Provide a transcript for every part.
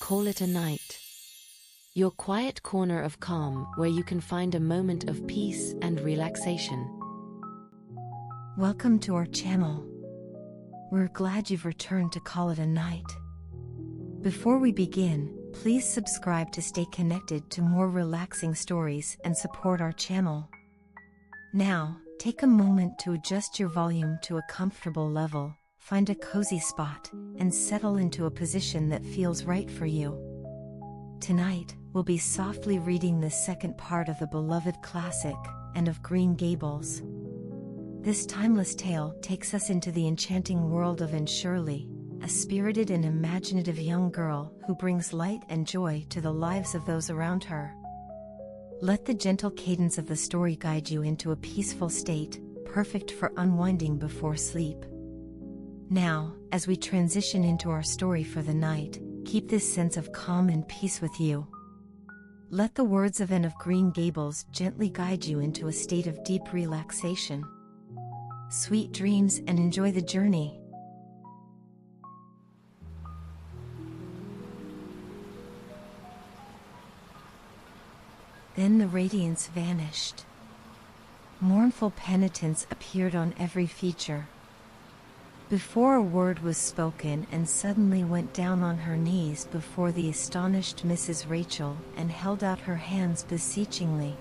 Call it a night. Your quiet corner of calm where you can find a moment of peace and relaxation. Welcome to our channel. We're glad you've returned to Call It a Night. Before we begin, please subscribe to stay connected to more relaxing stories and support our channel. Now, take a moment to adjust your volume to a comfortable level, find a cozy spot, and settle into a position that feels right for you. Tonight, we'll be softly reading the second part of the beloved classic, Anne of Green Gables. This timeless tale takes us into the enchanting world of Anne Shirley, a spirited and imaginative young girl who brings light and joy to the lives of those around her. Let the gentle cadence of the story guide you into a peaceful state, perfect for unwinding before sleep. Now, as we transition into our story for the night, keep this sense of calm and peace with you. Let the words of Anne of Green Gables gently guide you into a state of deep relaxation. Sweet dreams and enjoy the journey. Then the radiance vanished. Mournful penitence appeared on every feature. Before a word was spoken, Anne suddenly went down on her knees before the astonished Mrs. Rachel and held out her hands beseechingly.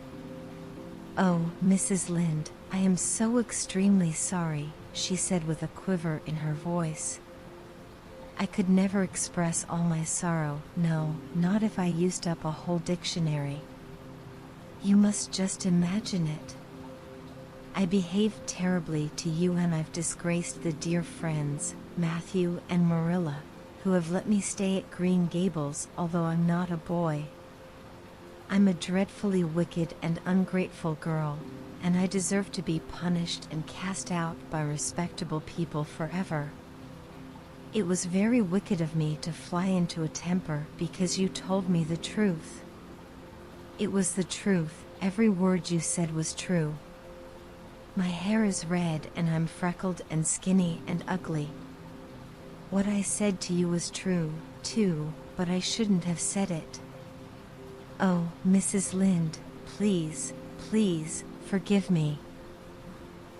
"Oh, Mrs. Lynde, I am so extremely sorry," she said with a quiver in her voice. "I could never express all my sorrow, no, not if I used up a whole dictionary. You must just imagine it. I behaved terribly to you and I've disgraced the dear friends, Matthew and Marilla, who have let me stay at Green Gables although I'm not a boy. I'm a dreadfully wicked and ungrateful girl, and I deserve to be punished and cast out by respectable people forever. It was very wicked of me to fly into a temper because you told me the truth. It was the truth, every word you said was true. My hair is red and I'm freckled and skinny and ugly. What I said to you was true, too, but I shouldn't have said it. Oh, Mrs. Lynde, please, please, forgive me.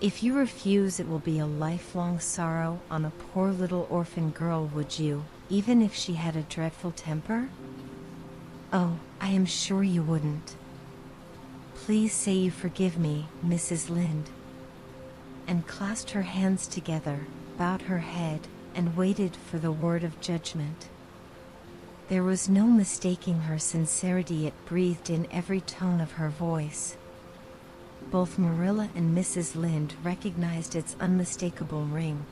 If you refuse, it will be a lifelong sorrow on a poor little orphan girl, would you, even if she had a dreadful temper? Oh, I am sure you wouldn't. Please say you forgive me, Mrs. Lynde." And clasped her hands together, bowed her head, and waited for the word of judgment. There was no mistaking her sincerity, it breathed in every tone of her voice. Both Marilla and Mrs. Lynde recognized its unmistakable ring.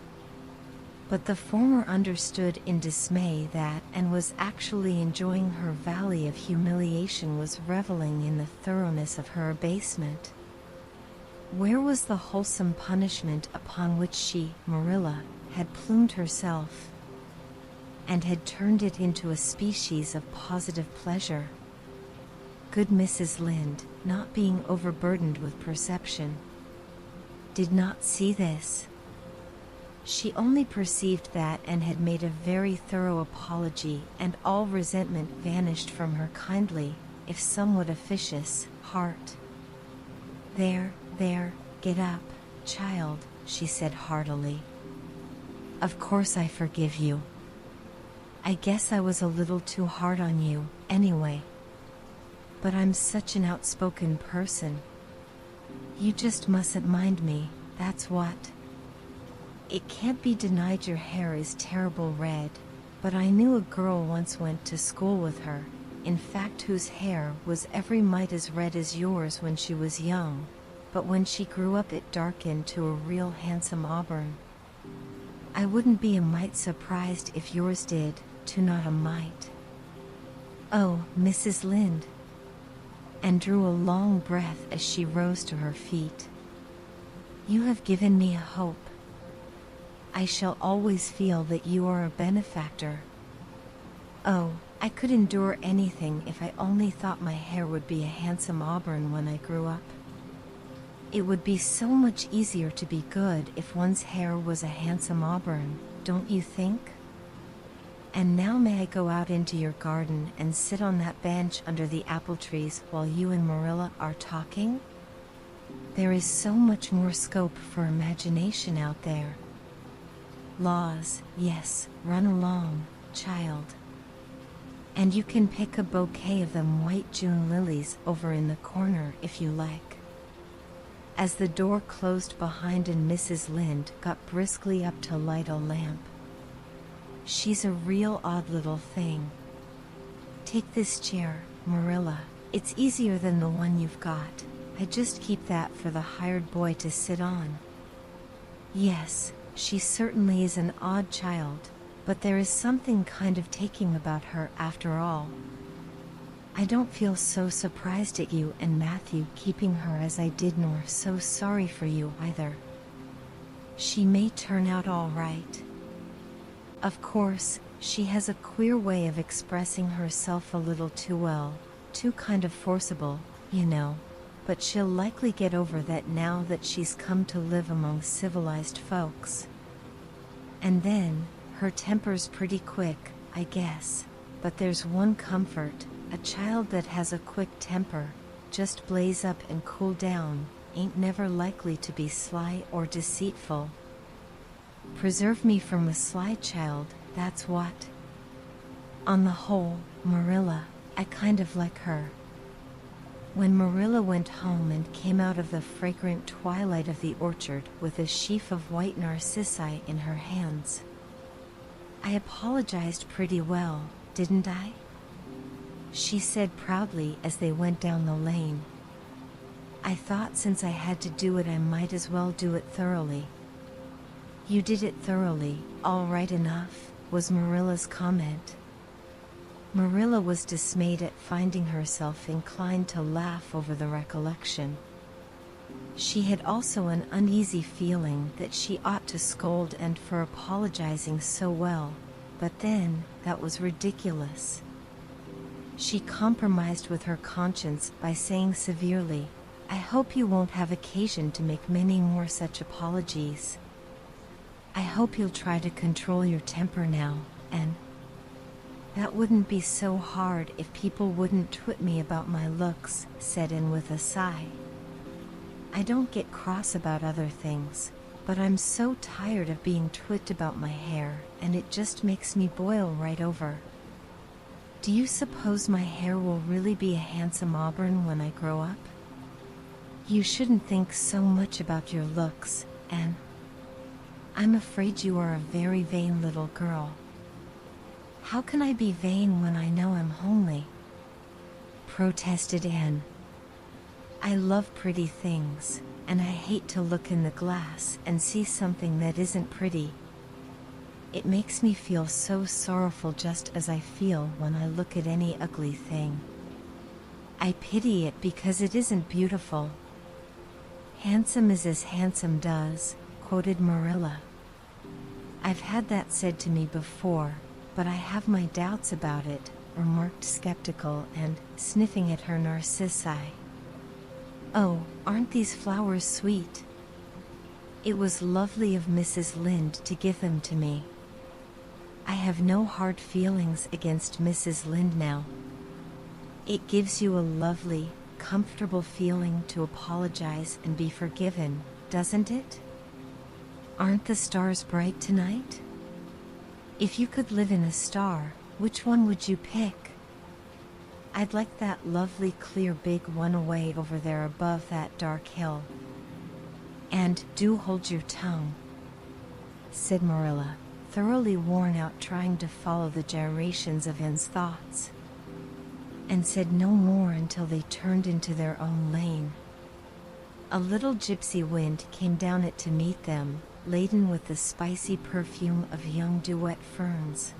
But the former understood in dismay that Anne was actually enjoying her valley of humiliation, was reveling in the thoroughness of her abasement. Where was the wholesome punishment upon which she, Marilla, had plumed herself, and had turned it into a species of positive pleasure? Good Mrs. Lynde, not being overburdened with perception, did not see this. She only perceived that Anne had made a very thorough apology, and all resentment vanished from her kindly, if somewhat officious, heart. There, get up, child," she said heartily. "Of course I forgive you. I guess I was a little too hard on you, anyway. But I'm such an outspoken person. You just mustn't mind me, that's what. It can't be denied your hair is terrible red, but I knew a girl once went to school with her, in fact whose hair was every mite as red as yours when she was young, but when she grew up it darkened to a real handsome auburn. I wouldn't be a mite surprised if yours did, too, not a mite. Oh, Mrs. Lynde," and drew a long breath as she rose to her feet. "You have given me a hope. I shall always feel that you are a benefactor. Oh, I could endure anything if I only thought my hair would be a handsome auburn when I grew up. It would be so much easier to be good if one's hair was a handsome auburn, don't you think?" And now may I go out into your garden and sit on that bench under the apple trees while you and Marilla are talking? There is so much more scope for imagination out there. Laws, yes, run along, child. And you can pick a bouquet of them white June lilies over in the corner if you like. As the door closed behind and Mrs. Lynde got briskly up to light a lamp. She's a real odd little thing. Take this chair, Marilla. It's easier than the one you've got. I just keep that for the hired boy to sit on. Yes, she certainly is an odd child, but there is something kind of taking about her after all. I don't feel so surprised at you and Matthew keeping her as I did, nor so sorry for you either. She may turn out all right. Of course, she has a queer way of expressing herself a little too well, too kind of forcible, you know, but she'll likely get over that now that she's come to live among civilized folks. And then, her temper's pretty quick, I guess, but there's one comfort. A child that has a quick temper, just blaze up and cool down, ain't never likely to be sly or deceitful. Preserve me from a sly child, that's what. On the whole, Marilla, I kind of like her. When Marilla went home and came out of the fragrant twilight of the orchard with a sheaf of white narcissi in her hands, I apologized pretty well, didn't I? She said proudly as they went down the lane. I thought since I had to do it I might as well do it thoroughly. You did it thoroughly, all right enough, was Marilla's comment. Marilla was dismayed at finding herself inclined to laugh over the recollection. She had also an uneasy feeling that she ought to scold and for apologizing so well, but then, that was ridiculous. She compromised with her conscience by saying severely, I hope you won't have occasion to make many more such apologies. I hope you'll try to control your temper now, and that wouldn't be so hard if people wouldn't twit me about my looks, said Anne with a sigh. I don't get cross about other things, but I'm so tired of being twit about my hair, and it just makes me boil right over. Do you suppose my hair will really be a handsome auburn when I grow up? You shouldn't think so much about your looks, Anne. I'm afraid you are a very vain little girl. How can I be vain when I know I'm homely? Protested Anne. I love pretty things, and I hate to look in the glass and see something that isn't pretty. It makes me feel so sorrowful just as I feel when I look at any ugly thing. I pity it because it isn't beautiful. Handsome is as handsome does, quoted Marilla. I've had that said to me before, but I have my doubts about it, remarked skeptical and sniffing at her narcissi. Oh, aren't these flowers sweet? It was lovely of Mrs. Lynde to give them to me. I have no hard feelings against Mrs. Lynde now. It gives you a lovely, comfortable feeling to apologize and be forgiven, doesn't it? Aren't the stars bright tonight? If you could live in a star, which one would you pick? I'd like that lovely clear big one away over there above that dark hill. And do hold your tongue, said Marilla, thoroughly worn out trying to follow the gyrations of Anne's thoughts, and said no more until they turned into their own lane. A little gypsy wind came down it to meet them, laden with the spicy perfume of young duet ferns.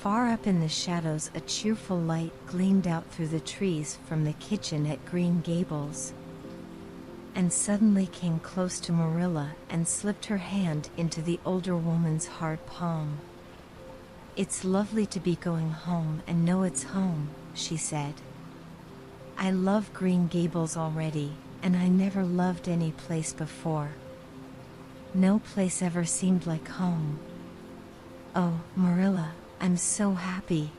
Far up in the shadows a cheerful light gleamed out through the trees from the kitchen at Green Gables, and suddenly came close to Marilla and slipped her hand into the older woman's hard palm. It's lovely to be going home and know it's home, she said. I love Green Gables already, and I never loved any place before. No place ever seemed like home. Oh, Marilla, I'm so happy.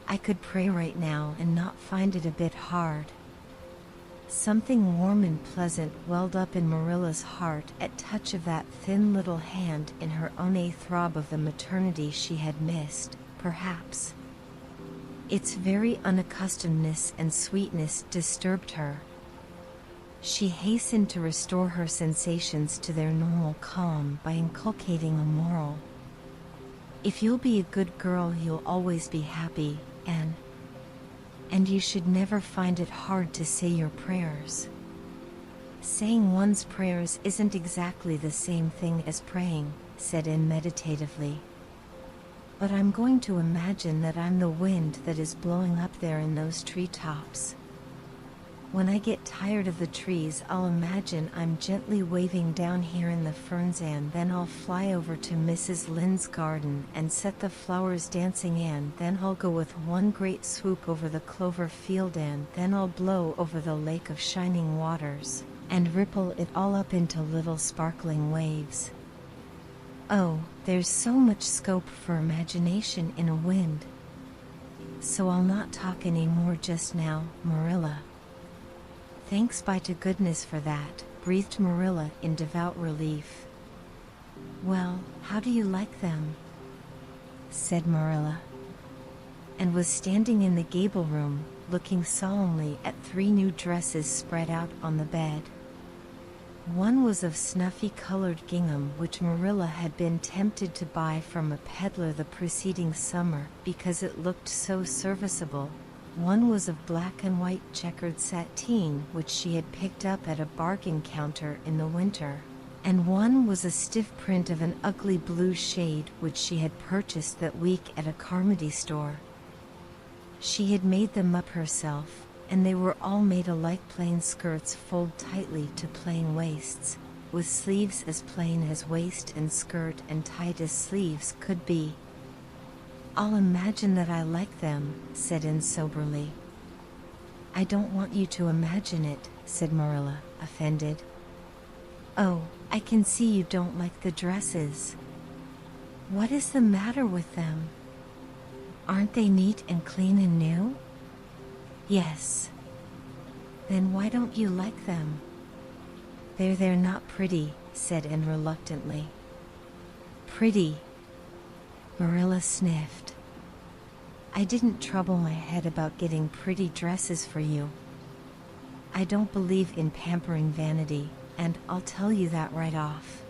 I could pray right now and not find it a bit hard. Something warm and pleasant welled up in Marilla's heart at touch of that thin little hand in her own. A throb of the maternity she had missed, perhaps. Its very unaccustomedness and sweetness disturbed her. She hastened to restore her sensations to their normal calm by inculcating a moral. If you'll be a good girl, you'll always be happy, Anne. And you should never find it hard to say your prayers. Saying one's prayers isn't exactly the same thing as praying, said Anne meditatively. But I'm going to imagine that I'm the wind that is blowing up there in those treetops. When I get tired of the trees, I'll imagine I'm gently waving down here in the ferns, and then I'll fly over to Mrs. Lynde's garden and set the flowers dancing, and then I'll go with one great swoop over the clover field, and then I'll blow over the lake of shining waters and ripple it all up into little sparkling waves. Oh, there's so much scope for imagination in a wind. So I'll not talk any more just now, Marilla. Thanks be to goodness for that, breathed Marilla in devout relief. Well, how do you like them? Said Marilla, and was standing in the gable room, looking solemnly at 3 new dresses spread out on the bed. One was of snuffy-colored gingham, which Marilla had been tempted to buy from a peddler the preceding summer because it looked so serviceable. One was of black and white checkered sateen, which she had picked up at a bargain counter in the winter, and one was a stiff print of an ugly blue shade which she had purchased that week at a Carmody store. She had made them up herself, and they were all made alike. Plain skirts fold tightly to plain waists, with sleeves as plain as waist and skirt and tight as sleeves could be. I'll imagine that I like them, said Anne soberly. I don't want you to imagine it, said Marilla, offended. Oh, I can see you don't like the dresses. What is the matter with them? Aren't they neat and clean and new? Yes. Then why don't you like them? They're not pretty, said Anne reluctantly. Pretty? Marilla sniffed. I didn't trouble my head about getting pretty dresses for you. I don't believe in pampering vanity, and I'll tell you that right off.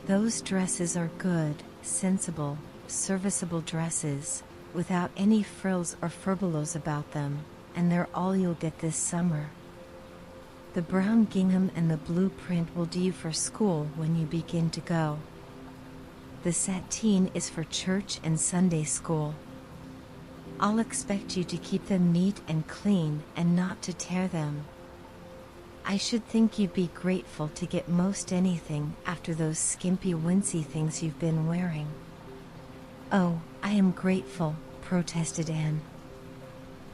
Those dresses are good, sensible, serviceable dresses, without any frills or furbelows about them, and they're all you'll get this summer. The brown gingham and the blue print will do you for school when you begin to go. The sateen is for church and Sunday school. I'll expect you to keep them neat and clean and not to tear them. I should think you'd be grateful to get most anything after those skimpy wincey things you've been wearing. Oh, I am grateful, protested Anne.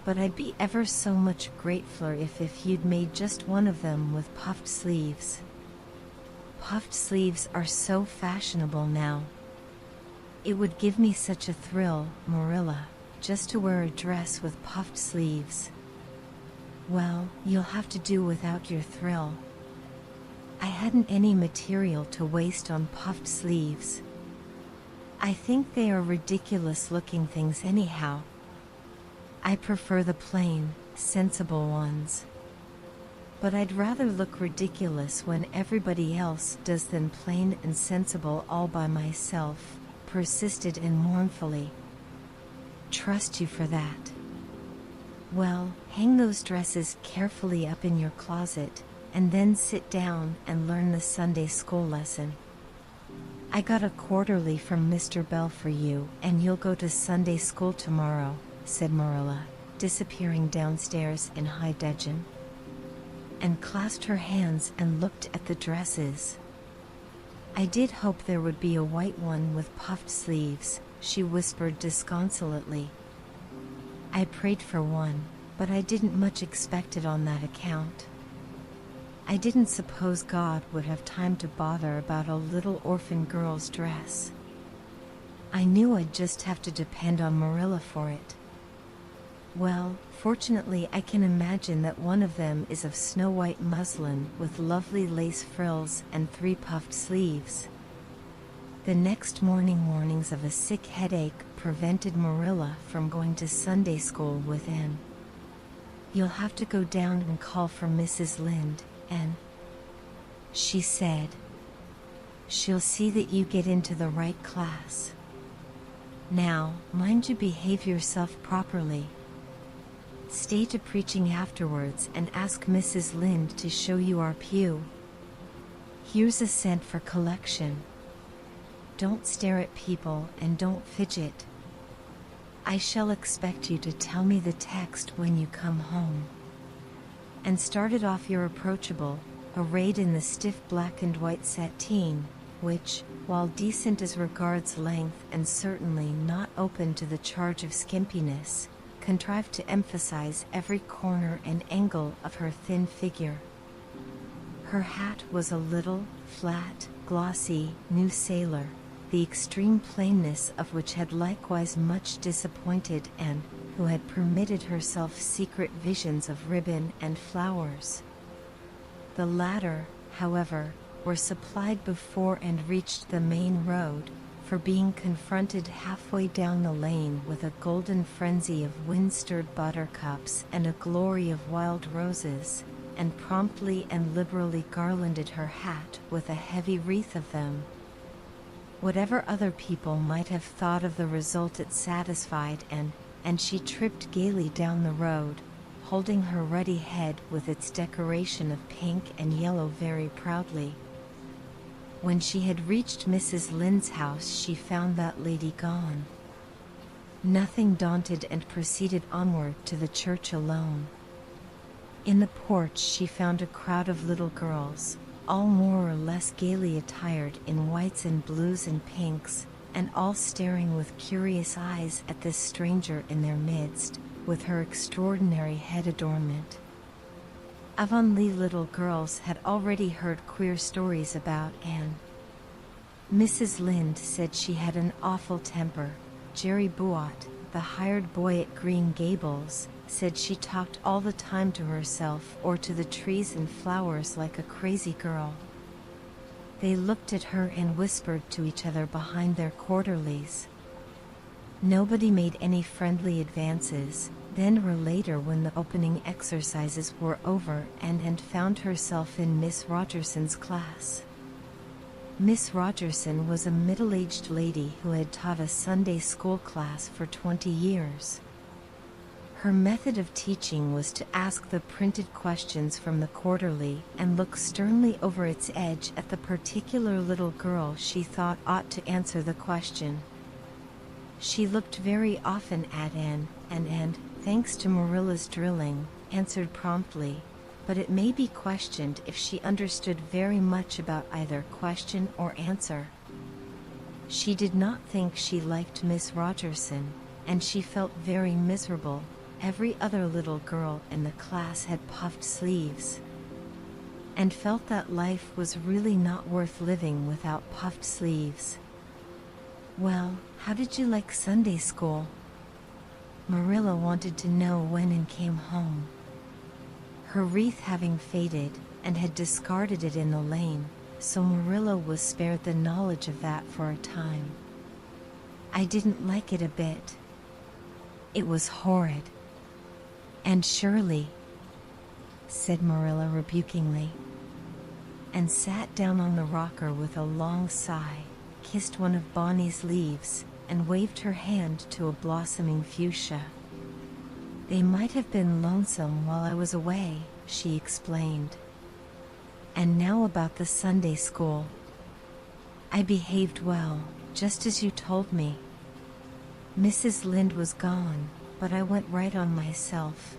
But I'd be ever so much gratefuler if you'd made just one of them with puffed sleeves. Puffed sleeves are so fashionable now. It would give me such a thrill, Marilla, just to wear a dress with puffed sleeves. Well, you'll have to do without your thrill. I hadn't any material to waste on puffed sleeves. I think they are ridiculous-looking things anyhow. I prefer the plain, sensible ones. But I'd rather look ridiculous when everybody else does than plain and sensible all by myself, persisted Anne mournfully. Trust you for that. Well, hang those dresses carefully up in your closet, and then sit down and learn the Sunday school lesson. I got a quarterly from Mr. Bell for you, and you'll go to Sunday school tomorrow, said Marilla, disappearing downstairs in high dudgeon. And clasped her hands and looked at the dresses. I did hope there would be a white one with puffed sleeves, she whispered disconsolately. I prayed for one, but I didn't much expect it on that account. I didn't suppose God would have time to bother about a little orphan girl's dress. I knew I'd just have to depend on Marilla for it. Well, fortunately I can imagine that one of them is of snow-white muslin with lovely lace frills and 3 puffed sleeves. The next morning warnings of a sick headache prevented Marilla from going to Sunday school with Anne. "You'll have to go down and call for Mrs. Lynde, Anne," she said. "She'll see that you get into the right class. Now, mind you behave yourself properly. Stay to preaching afterwards and ask Mrs. Lynde to show you our pew. Here's a cent for collection. Don't stare at people and don't fidget. I shall expect you to tell me the text when you come home." And started off irreproachable, arrayed in the stiff black and white sateen, which, while decent as regards length and certainly not open to the charge of skimpiness, contrived to emphasize every corner and angle of her thin figure. Her hat was a little, flat, glossy, new sailor, the extreme plainness of which had likewise much disappointed Anne, who had permitted herself secret visions of ribbon and flowers. The latter, however, were supplied before and reached the main road, for being confronted halfway down the lane with a golden frenzy of wind-stirred buttercups and a glory of wild roses, and promptly and liberally garlanded her hat with a heavy wreath of them. Whatever other people might have thought of the result, it satisfied Anne, and she tripped gaily down the road, holding her ruddy head with its decoration of pink and yellow very proudly. When she had reached Mrs. Lynde's house, she found that lady gone. Nothing daunted, and proceeded onward to the church alone. In the porch she found a crowd of little girls, all more or less gaily attired in whites and blues and pinks, and all staring with curious eyes at this stranger in their midst, with her extraordinary head adornment. Avonlea little girls had already heard queer stories about Anne. Mrs. Lynde said she had an awful temper. Jerry Buot, the hired boy at Green Gables, said she talked all the time to herself or to the trees and flowers like a crazy girl. They looked at her and whispered to each other behind their quarterlies. Nobody made any friendly advances. Then or later, when the opening exercises were over, Anne found herself in Miss Rogerson's class. Miss Rogerson was a middle-aged lady who had taught a Sunday school class for 20 years. Her method of teaching was to ask the printed questions from the quarterly and look sternly over its edge at the particular little girl she thought ought to answer the question. She looked very often at Anne, and Anne, thanks to Marilla's drilling, answered promptly, but it may be questioned if she understood very much about either question or answer. She did not think she liked Miss Rogerson, and she felt very miserable. Every other little girl in the class had puffed sleeves, and felt that life was really not worth living without puffed sleeves. "Well, how did you like Sunday school?" Marilla wanted to know when Anne came home. Her wreath having faded, and had discarded it in the lane, so Marilla was spared the knowledge of that for a time. "I didn't like it a bit. It was horrid." "Anne Shirley," said Marilla rebukingly, and sat down on the rocker with a long sigh, kissed one of Bonnie's leaves, and waved her hand to a blossoming fuchsia. "They might have been lonesome while I was away," she explained. "And now about the Sunday school. I behaved well, just as you told me. Mrs. Lynde was gone, but I went right on myself.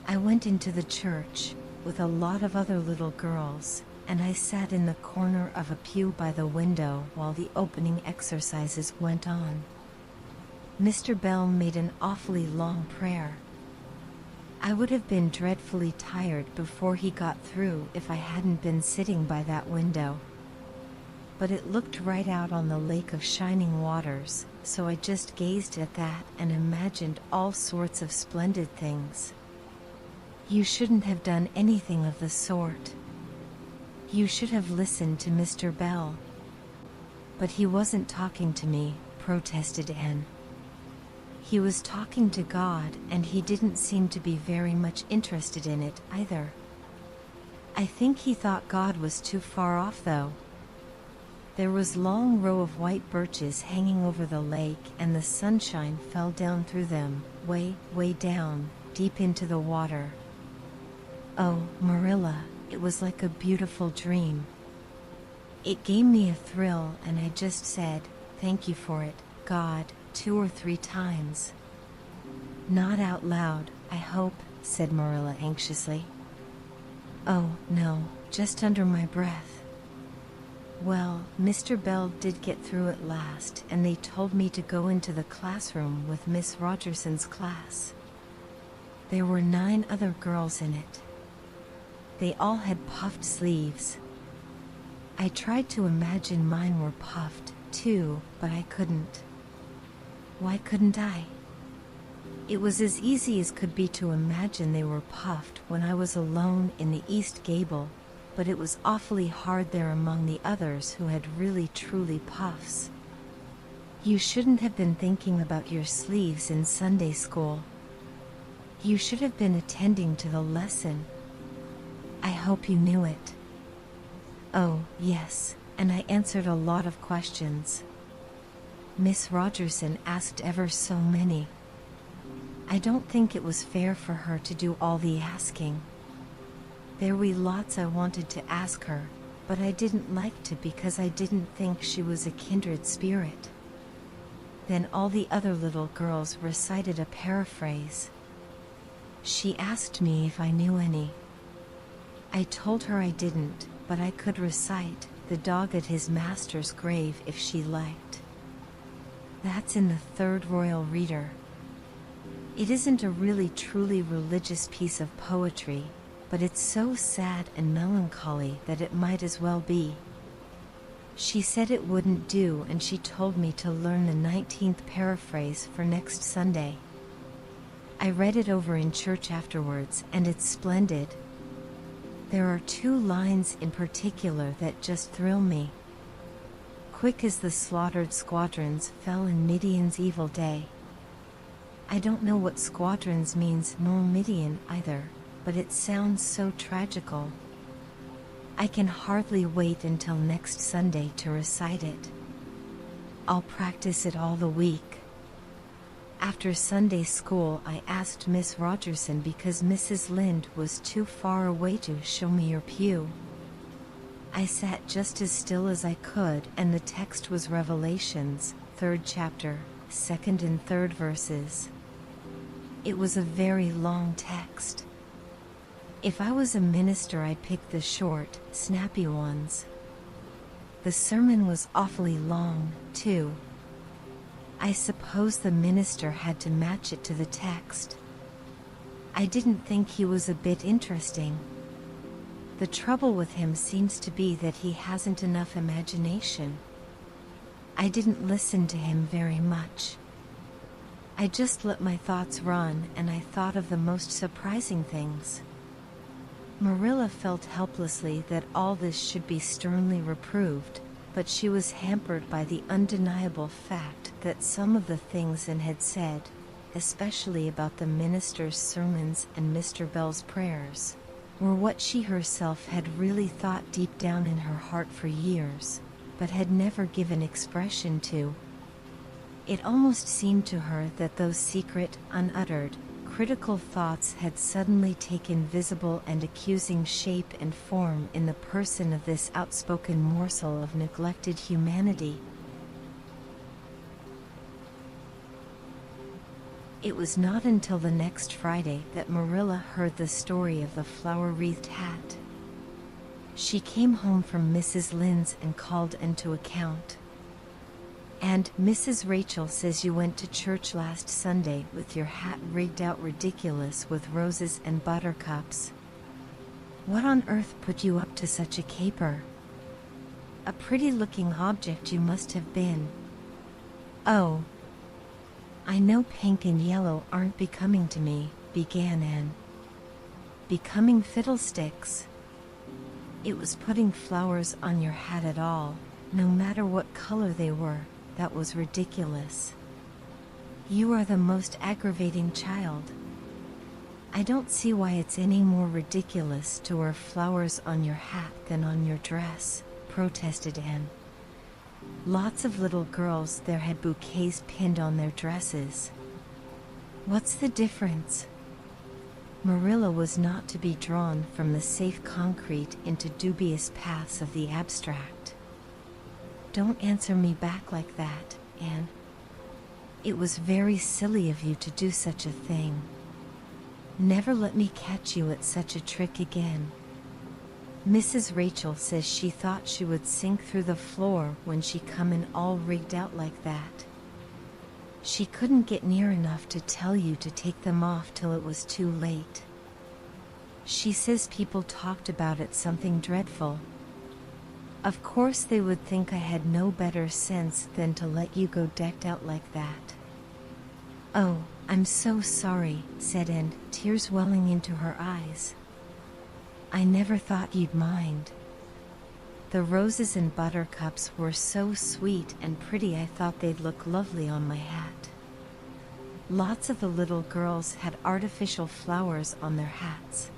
I went into the church with a lot of other little girls, and I sat in the corner of a pew by the window while the opening exercises went on. Mr. Bell made an awfully long prayer. I would have been dreadfully tired before he got through if I hadn't been sitting by that window. but it looked right out on the lake of shining waters, so I just gazed at that and imagined all sorts of splendid things. You shouldn't have done anything of the sort. You should have listened to Mr. Bell. But he wasn't talking to me, protested Anne. He was talking to God, and he didn't seem to be very much interested in it either. I think he thought God was too far off, though. There was a long row of white birches hanging over the lake, and the sunshine fell down through them, way, way down, deep into the water. Oh, Marilla, it was like a beautiful dream. It gave me a thrill, and I just said, "Thank you for it, God," 2 or 3 times. Not out loud, I hope, said Marilla anxiously. Oh, no, just under my breath. Well, Mr. Bell did get through at last, and they told me to go into the classroom with Miss Rogerson's class. There were 9 other girls in it. They all had puffed sleeves. I tried to imagine mine were puffed, too, but I couldn't. Why couldn't I? It was as easy as could be to imagine they were puffed when I was alone in the east gable, but it was awfully hard there among the others who had really truly puffs. You shouldn't have been thinking about your sleeves in Sunday school. You should have been attending to the lesson. I hope you knew it. Oh, yes, and I answered a lot of questions. Miss Rogerson asked ever so many. I don't think it was fair for her to do all the asking. There were lots I wanted to ask her, but I didn't like to because I didn't think she was a kindred spirit. Then all the other little girls recited a paraphrase. She asked me if I knew any. I told her I didn't, but I could recite "The dog at his master's grave" if she liked. That's in the 3rd Royal Reader. It isn't a really truly religious piece of poetry, but it's so sad and melancholy that it might as well be. She said it wouldn't do, and she told me to learn the 19th paraphrase for next Sunday. I read it over in church afterwards, and it's splendid. There are 2 lines in particular that just thrill me. Quick as the slaughtered squadrons fell in Midian's evil day. I don't know what squadrons means nor Midian either, but it sounds so tragical. I can hardly wait until next Sunday to recite it. I'll practice it all the week. After Sunday school, I asked Miss Rogerson because Mrs. Lynde was too far away to show me her pew. I sat just as still as I could, and the text was Revelations, 3rd chapter, 2nd and 3rd verses. It was a very long text. If I was a minister, I'd pick the short, snappy ones. The sermon was awfully long, too. I suppose the minister had to match it to the text. I didn't think he was a bit interesting. The trouble with him seems to be that he hasn't enough imagination. I didn't listen to him very much. I just let my thoughts run, and I thought of the most surprising things. Marilla felt helplessly that all this should be sternly reproved, but she was hampered by the undeniable fact that some of the things Anne had said, especially about the minister's sermons and Mr. Bell's prayers, were what she herself had really thought deep down in her heart for years, but had never given expression to. It almost seemed to her that those secret, unuttered, critical thoughts had suddenly taken visible and accusing shape and form in the person of this outspoken morsel of neglected humanity. It was not until the next Friday that Marilla heard the story of the flower-wreathed hat. She came home from Mrs. Lynde's and called Anne to account. "And Mrs. Rachel says you went to church last Sunday with your hat rigged out ridiculous with roses and buttercups. What on earth put you up to such a caper?" A pretty-looking object you must have been. Oh, I know pink and yellow aren't becoming to me, began Anne. Becoming fiddlesticks. It was putting flowers on your hat at all, no matter what color they were, that was ridiculous. You are the most aggravating child. I don't see why it's any more ridiculous to wear flowers on your hat than on your dress, protested Anne. Lots of little girls there had bouquets pinned on their dresses. What's the difference? Marilla was not to be drawn from the safe concrete into dubious paths of the abstract. Don't answer me back like that, Anne. It was very silly of you to do such a thing. Never let me catch you at such a trick again. Mrs. Rachel says she thought she would sink through the floor when she come in all rigged out like that. She couldn't get near enough to tell you to take them off till it was too late. She says people talked about it something dreadful. Of course they would think I had no better sense than to let you go decked out like that. Oh, I'm so sorry, said Anne, tears welling into her eyes. I never thought you'd mind. The roses and buttercups were so sweet and pretty I thought they'd look lovely on my hat. Lots of the little girls had artificial flowers on their hats.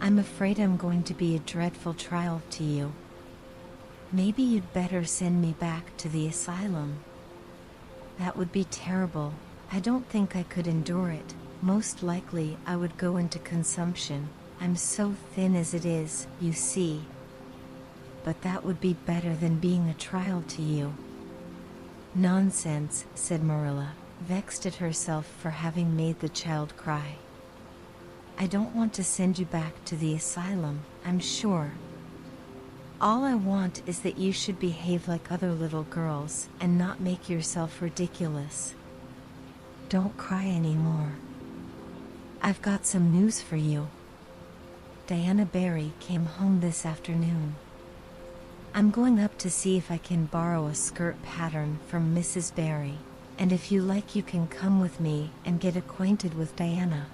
I'm afraid I'm going to be a dreadful trial to you. Maybe you'd better send me back to the asylum. That would be terrible. I don't think I could endure it. Most likely I would go into consumption. I'm so thin as it is, you see. But that would be better than being a trial to you. Nonsense, said Marilla, vexed at herself for having made the child cry. I don't want to send you back to the asylum, I'm sure. All I want is that you should behave like other little girls and not make yourself ridiculous. Don't cry anymore. I've got some news for you. Diana Barry came home this afternoon. I'm going up to see if I can borrow a skirt pattern from Mrs. Barry, and if you like you can come with me and get acquainted with Diana.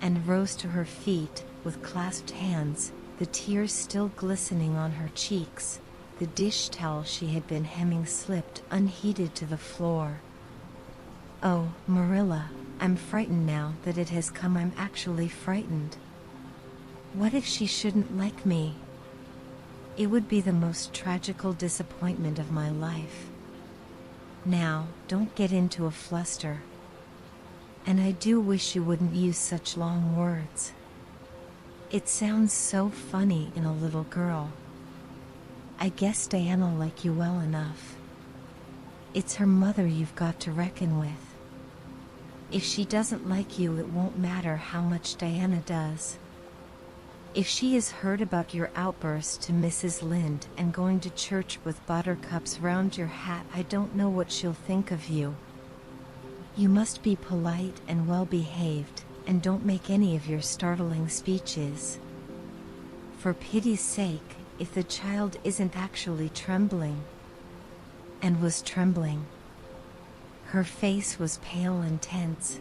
And rose to her feet, with clasped hands, the tears still glistening on her cheeks. The dish towel she had been hemming slipped unheeded to the floor. Oh, Marilla, I'm frightened now that it has come. I'm actually frightened. What if she shouldn't like me? It would be the most tragical disappointment of my life. Now, don't get into a fluster. And I do wish you wouldn't use such long words. It sounds so funny in a little girl. I guess Diana'll like you well enough. It's her mother you've got to reckon with. If she doesn't like you, it won't matter how much Diana does. If she has heard about your outburst to Mrs. Lynde and going to church with buttercups round your hat, I don't know what she'll think of you. You must be polite and well-behaved, and don't make any of your startling speeches. For pity's sake, if the child isn't actually trembling. And was trembling. Her face was pale and tense.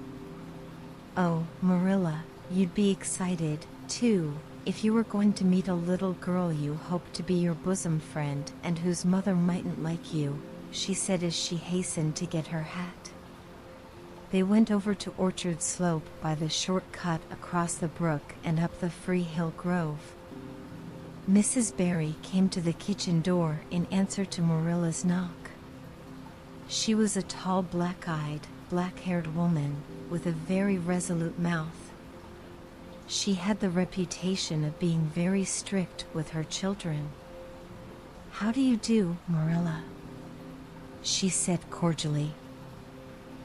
Oh, Marilla, you'd be excited, too, if you were going to meet a little girl you hoped to be your bosom friend and whose mother mightn't like you, she said as she hastened to get her hat. They went over to Orchard Slope by the short cut across the brook and up the Free Hill Grove. Mrs. Barry came to the kitchen door in answer to Marilla's knock. She was a tall, black-eyed, black-haired woman with a very resolute mouth. She had the reputation of being very strict with her children. "How do you do, Marilla?" she said cordially.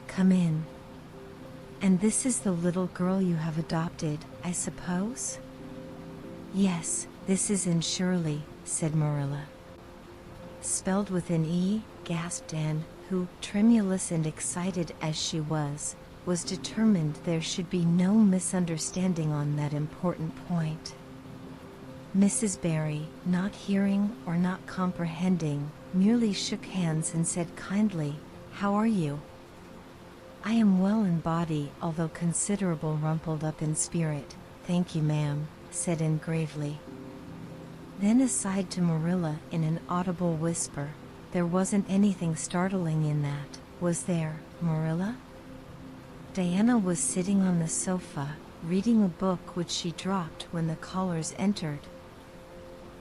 "Come in. And this is the little girl you have adopted, I suppose?" "Yes, this is Anne Shirley," said Marilla. "Spelled with an E," gasped Anne, who, tremulous and excited as she was determined there should be no misunderstanding on that important point. Mrs. Barry, not hearing or not comprehending, merely shook hands and said kindly, "How are you?" "I am well in body, although considerable rumpled up in spirit, thank you, ma'am," said Anne gravely. Then aside to Marilla in an audible whisper, "There wasn't anything startling in that, was there, Marilla?" Diana was sitting on the sofa, reading a book which she dropped when the callers entered.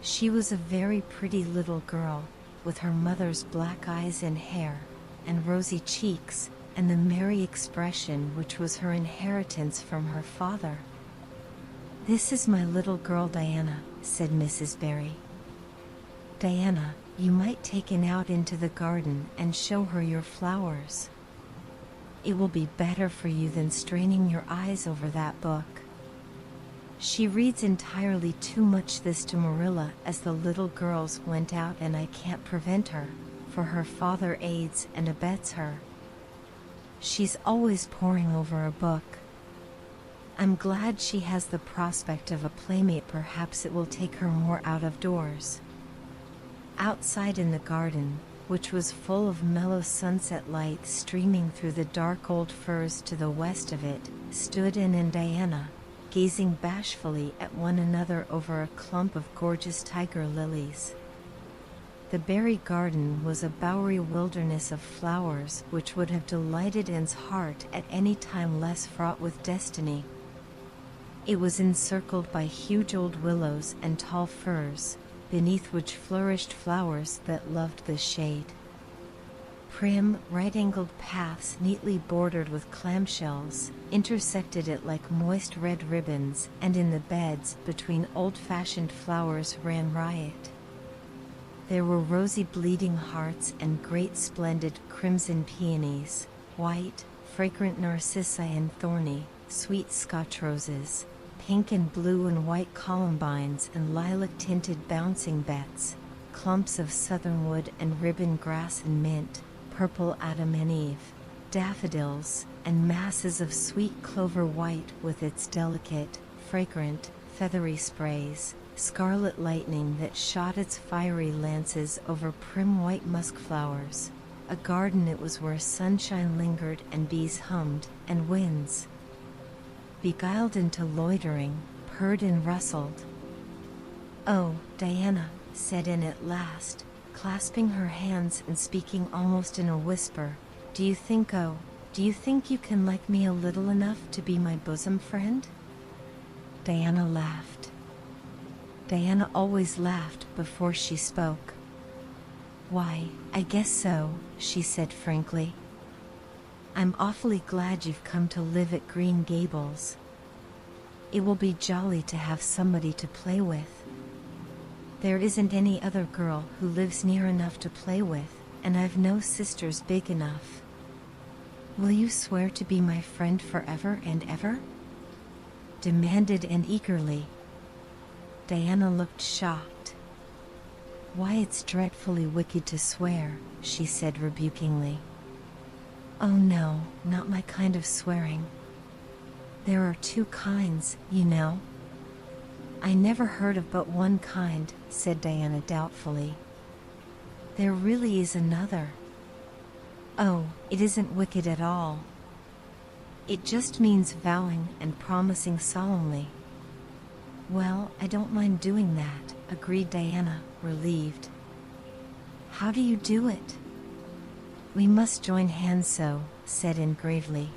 She was a very pretty little girl, with her mother's black eyes and hair, and rosy cheeks, and the merry expression which was her inheritance from her father. "This is my little girl Diana," said Mrs. Barry. "Diana, you might take Anne out into the garden and show her your flowers. It will be better for you than straining your eyes over that book. She reads entirely too much." This to Marilla as the little girls went out, "and I can't prevent her, for her father aids and abets her. She's always poring over a book. I'm glad she has the prospect of a playmate. Perhaps it will take her more out of doors." Outside in the garden, which was full of mellow sunset light streaming through the dark old firs to the west of it, stood Anne and Diana, gazing bashfully at one another over a clump of gorgeous tiger lilies. The Barry garden was a bowery wilderness of flowers which would have delighted Anne's heart at any time less fraught with destiny. It was encircled by huge old willows and tall firs, beneath which flourished flowers that loved the shade. Prim, right-angled paths neatly bordered with clamshells intersected it like moist red ribbons, and in the beds between old-fashioned flowers ran riot. There were rosy bleeding hearts and great splendid crimson peonies, white, fragrant narcissi and thorny, sweet Scotch roses, pink and blue and white columbines and lilac-tinted bouncing bets, clumps of southernwood and ribbon grass and mint, purple Adam and Eve, daffodils, and masses of sweet clover white with its delicate, fragrant, feathery sprays, scarlet lightning that shot its fiery lances over prim white musk flowers. A garden it was where sunshine lingered and bees hummed, and winds, beguiled into loitering, purred and rustled. "Oh, Diana," said Anne at last, clasping her hands and speaking almost in a whisper, do you think you can like me a little enough to be my bosom friend?" Diana laughed. Diana always laughed before she spoke. "Why, I guess so," she said frankly. "I'm awfully glad you've come to live at Green Gables. It will be jolly to have somebody to play with. There isn't any other girl who lives near enough to play with, and I've no sisters big enough. Will you swear to be my friend forever and ever?" demanded Anne eagerly. Diana looked shocked. "Why, it's dreadfully wicked to swear," she said rebukingly. "Oh no, not my kind of swearing. There are two kinds, you know." "I never heard of but one kind," said Diana doubtfully. "There really is another." "Oh, it isn't wicked at all. It just means vowing and promising solemnly." "Well, I don't mind doing that," agreed Diana, relieved. "How do you do it?" "We must join hands so," said Anne gravely.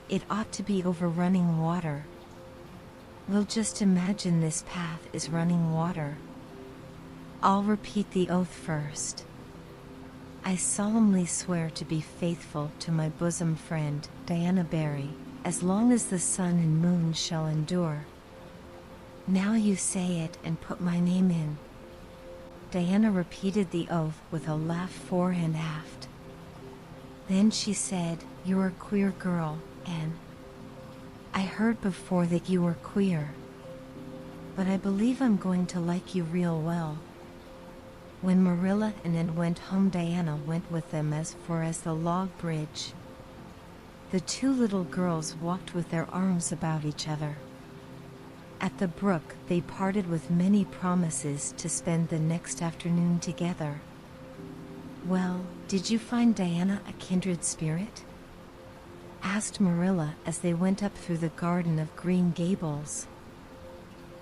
"It ought to be over running water. We'll just imagine this path is running water. I'll repeat the oath first. I solemnly swear to be faithful to my bosom friend, Diana Barry, as long as the sun and moon shall endure. Now you say it and put my name in." Diana repeated the oath with a laugh fore and aft. Then she said, "You're a queer girl, Anne. I heard before that you were queer. But I believe I'm going to like you real well." When Marilla and Anne went home, Diana went with them as far as the log bridge. The two little girls walked with their arms about each other. At the brook, they parted with many promises to spend the next afternoon together. "Well, did you find Diana a kindred spirit?" asked Marilla as they went up through the garden of Green Gables.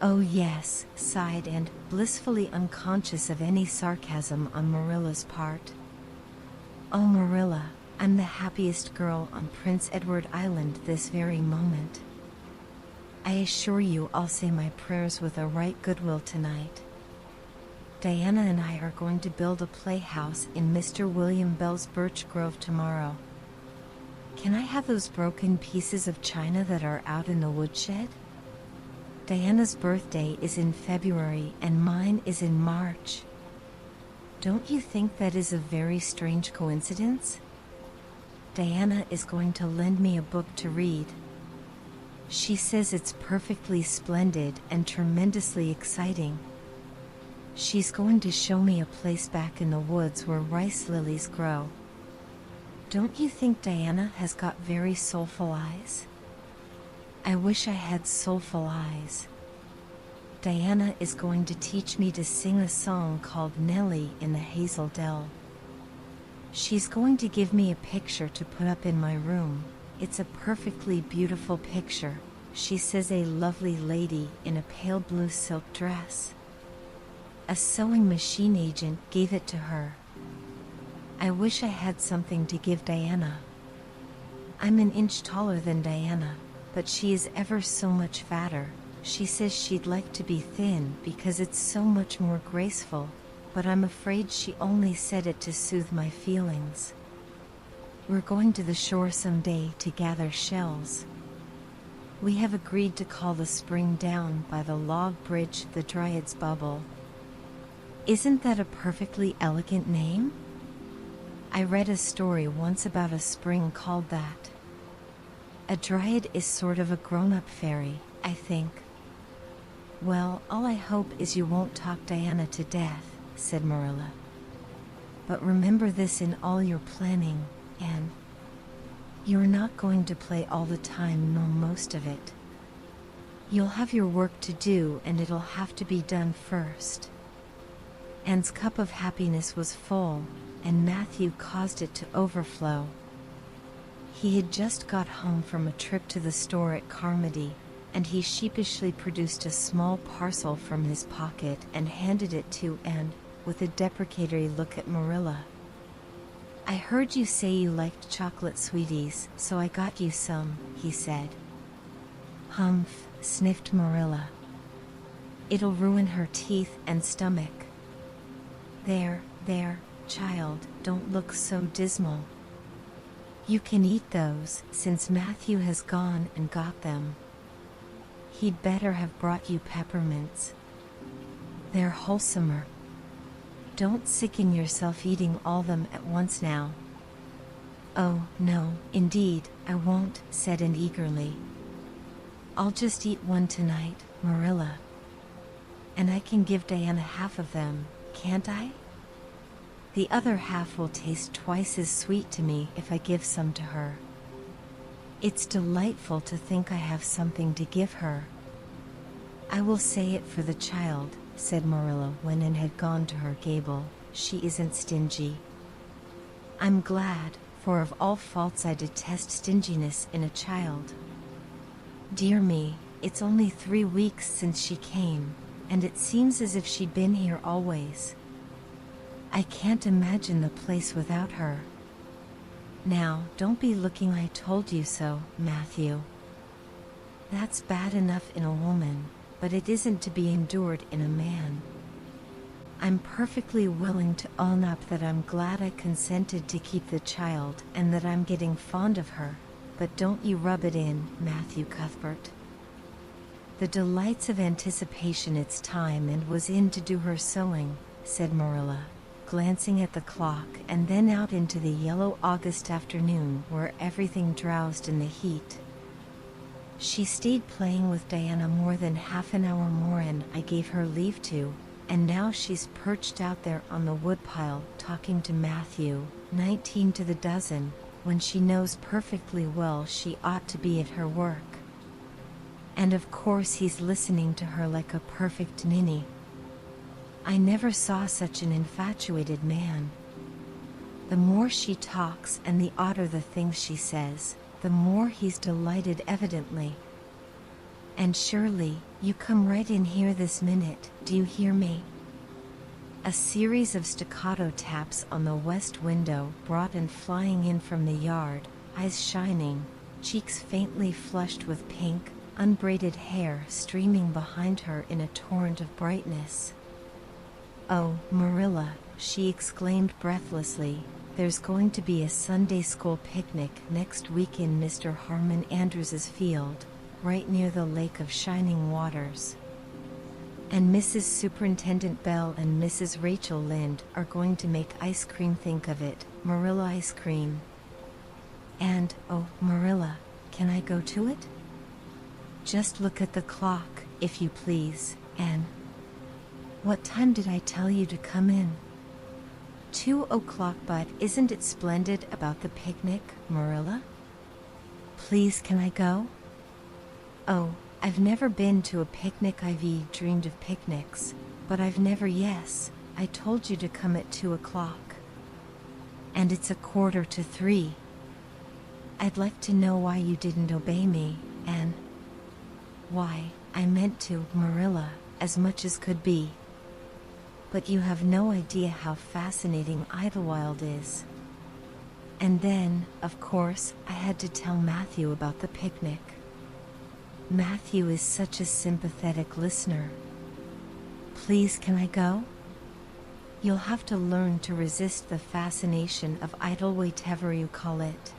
"Oh yes," sighed Anne, blissfully unconscious of any sarcasm on Marilla's part. "Oh Marilla, I'm the happiest girl on Prince Edward Island this very moment. I assure you I'll say my prayers with a right goodwill tonight. Diana and I are going to build a playhouse in Mr. William Bell's birch grove tomorrow. Can I have those broken pieces of china that are out in the woodshed? Diana's birthday is in February and mine is in March. Don't you think that is a very strange coincidence? Diana is going to lend me a book to read. She says it's perfectly splendid and tremendously exciting. She's going to show me a place back in the woods where rice lilies grow. Don't you think Diana has got very soulful eyes? I wish I had soulful eyes. Diana is going to teach me to sing a song called Nellie in the Hazel Dell. She's going to give me a picture to put up in my room. It's a perfectly beautiful picture. She says a lovely lady in a pale blue silk dress. A sewing machine agent gave it to her. I wish I had something to give Diana. I'm an inch taller than Diana, but she is ever so much fatter. She says she'd like to be thin because it's so much more graceful, but I'm afraid she only said it to soothe my feelings. We're going to the shore someday to gather shells. We have agreed to call the spring down by the log bridge the Dryad's Bubble. Isn't that a perfectly elegant name? I read a story once about a spring called that. A dryad is sort of a grown-up fairy, I think. Well, all I hope is you won't talk Diana to death, said Marilla. But remember this in all your planning, Anne. You're not going to play all the time nor most of it. You'll have your work to do and it'll have to be done first. Anne's cup of happiness was full, and Matthew caused it to overflow. He had just got home from a trip to the store at Carmody, and he sheepishly produced a small parcel from his pocket and handed it to Anne, with a deprecatory look at Marilla. I heard you say you liked chocolate sweeties, so I got you some, he said. Humph, sniffed Marilla. It'll ruin her teeth and stomach. There, child, don't look so dismal. You can eat those, since Matthew has gone and got them. He'd better have brought you peppermints. They're wholesomer. Don't sicken yourself eating all them at once now. Oh, no, indeed, I won't, said Anne eagerly. I'll just eat one tonight, Marilla. And I can give Diana half of them, can't I? The other half will taste twice as sweet to me if I give some to her. It's delightful to think I have something to give her. I will say it for the child, said Marilla when Anne had gone to her gable. She isn't stingy. I'm glad, for of all faults I detest stinginess in a child. Dear me, it's only 3 weeks since she came, and it seems as if she'd been here always. I can't imagine the place without her. Now, don't be looking I told you so, Matthew. That's bad enough in a woman, but it isn't to be endured in a man. I'm perfectly willing to own up that I'm glad I consented to keep the child and that I'm getting fond of her, but don't you rub it in, Matthew Cuthbert. The delights of anticipation. It's time and was in to do her sewing, said Marilla, glancing at the clock and then out into the yellow August afternoon where everything drowsed in the heat. She stayed playing with Diana more than half an hour more and I gave her leave to, and now she's perched out there on the woodpile talking to Matthew, 19 to the dozen, when she knows perfectly well she ought to be at her work. And of course he's listening to her like a perfect ninny. I never saw such an infatuated man. The more she talks and the odder the things she says, the more he's delighted evidently. And Shirley, you come right in here this minute, do you hear me? A series of staccato taps on the west window brought Anne flying in from the yard, eyes shining, cheeks faintly flushed with pink, unbraided hair streaming behind her in a torrent of brightness. "Oh, Marilla," she exclaimed breathlessly, "there's going to be a Sunday school picnic next week in Mr. Harmon Andrews's field, right near the Lake of Shining Waters. And Mrs. Superintendent Bell and Mrs. Rachel Lynde are going to make ice cream. Think of it, Marilla, ice cream. And, oh, Marilla, can I go to it? Just look at the clock, if you please, Anne. What time did I tell you to come in?" 2:00, but isn't it splendid about the picnic, Marilla? Please, can I go? Oh, I've never been to a picnic. I've dreamed of picnics, but I've never. Yes, I told you to come at 2:00. And it's 2:45. I'd like to know why you didn't obey me, Anne. Why, I meant to, Marilla, as much as could be. But you have no idea how fascinating Idlewild is. And then, of course, I had to tell Matthew about the picnic. Matthew is such a sympathetic listener. Please, can I go? You'll have to learn to resist the fascination of Idlewild, whatever you call it.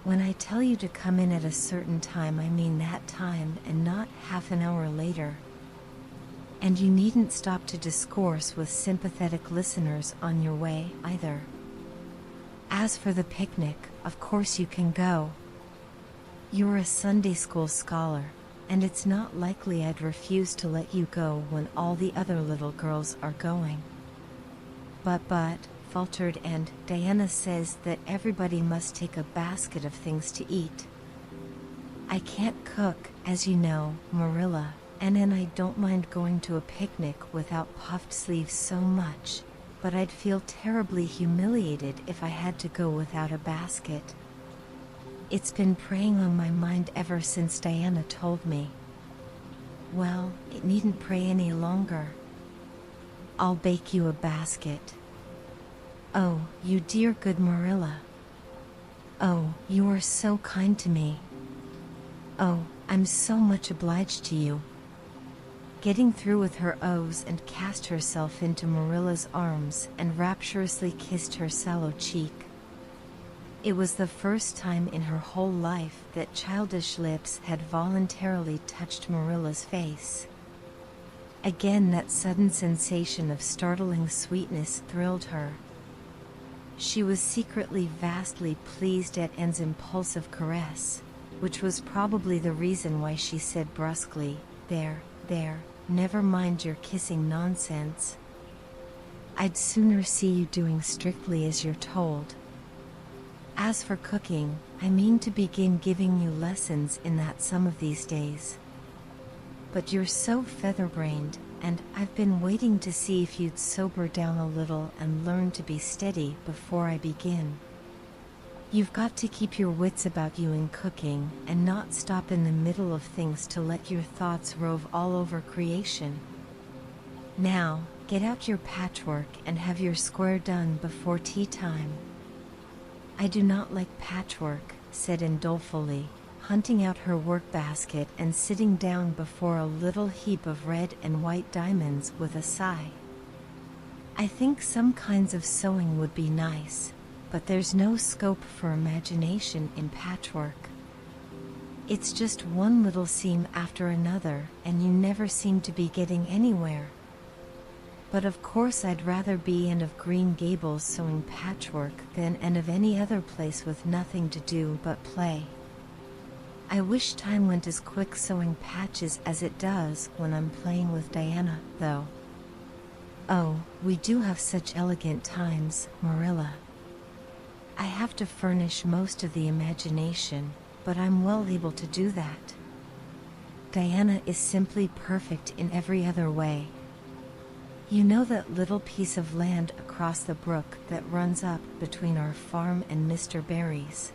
When I tell you to come in at a certain time, I mean that time and not half an hour later. And you needn't stop to discourse with sympathetic listeners on your way, either. As for the picnic, of course you can go. You're a Sunday school scholar, and it's not likely I'd refuse to let you go when all the other little girls are going. But, faltered Anne, Diana says that everybody must take a basket of things to eat. I can't cook, as you know, Marilla. And I don't mind going to a picnic without puffed sleeves so much, but I'd feel terribly humiliated if I had to go without a basket. It's been preying on my mind ever since Diana told me. Well, it needn't prey any longer. I'll bake you a basket. Oh, you dear good Marilla. Oh, you are so kind to me. Oh, I'm so much obliged to you. Getting through with her oaths and cast herself into Marilla's arms and rapturously kissed her sallow cheek. It was the first time in her whole life that childish lips had voluntarily touched Marilla's face. Again that sudden sensation of startling sweetness thrilled her. She was secretly vastly pleased at Anne's impulsive caress, which was probably the reason why she said brusquely, There, never mind your kissing nonsense. I'd sooner see you doing strictly as you're told. As for cooking, I mean to begin giving you lessons in that some of these days. But you're so feather-brained, and I've been waiting to see if you'd sober down a little and learn to be steady before I begin. You've got to keep your wits about you in cooking and not stop in the middle of things to let your thoughts rove all over creation. Now, get out your patchwork and have your square done before tea time. I do not like patchwork, said Anne dolefully, hunting out her work basket and sitting down before a little heap of red and white diamonds with a sigh. I think some kinds of sewing would be nice, but there's no scope for imagination in patchwork. It's just one little seam after another, and you never seem to be getting anywhere. But of course I'd rather be Anne of Green Gables sewing patchwork than Anne of any other place with nothing to do but play. I wish time went as quick sewing patches as it does when I'm playing with Diana, though. Oh, we do have such elegant times, Marilla. I have to furnish most of the imagination, but I'm well able to do that. Diana is simply perfect in every other way. You know that little piece of land across the brook that runs up between our farm and Mr. Barry's?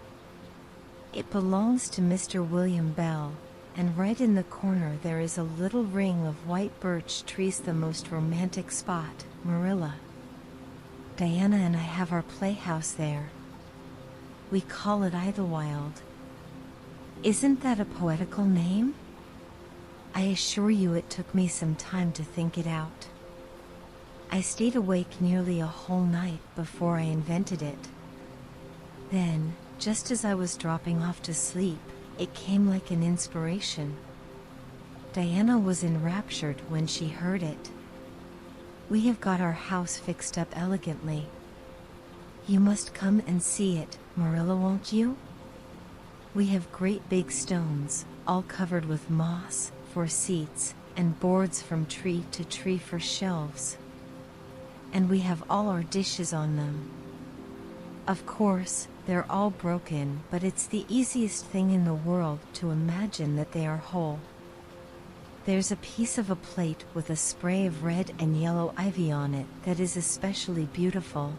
It belongs to Mr. William Bell, and right in the corner there is a little ring of white birch trees, the most romantic spot, Marilla. Diana and I have our playhouse there. We call it Idlewild. Isn't that a poetical name? I assure you it took me some time to think it out. I stayed awake nearly a whole night before I invented it. Then, just as I was dropping off to sleep, it came like an inspiration. Diana was enraptured when she heard it. We have got our house fixed up elegantly. You must come and see it, Marilla, won't you? We have great big stones, all covered with moss, for seats, and boards from tree to tree for shelves. And we have all our dishes on them. Of course, they're all broken, but it's the easiest thing in the world to imagine that they are whole. There's a piece of a plate with a spray of red and yellow ivy on it that is especially beautiful.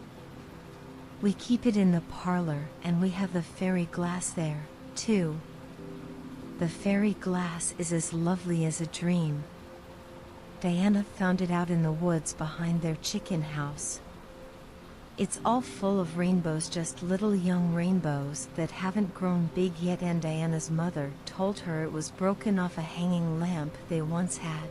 We keep it in the parlor, and we have the fairy glass there, too. The fairy glass is as lovely as a dream. Diana found it out in the woods behind their chicken house. It's all full of rainbows, just little young rainbows that haven't grown big yet, and Diana's mother told her it was broken off a hanging lamp they once had.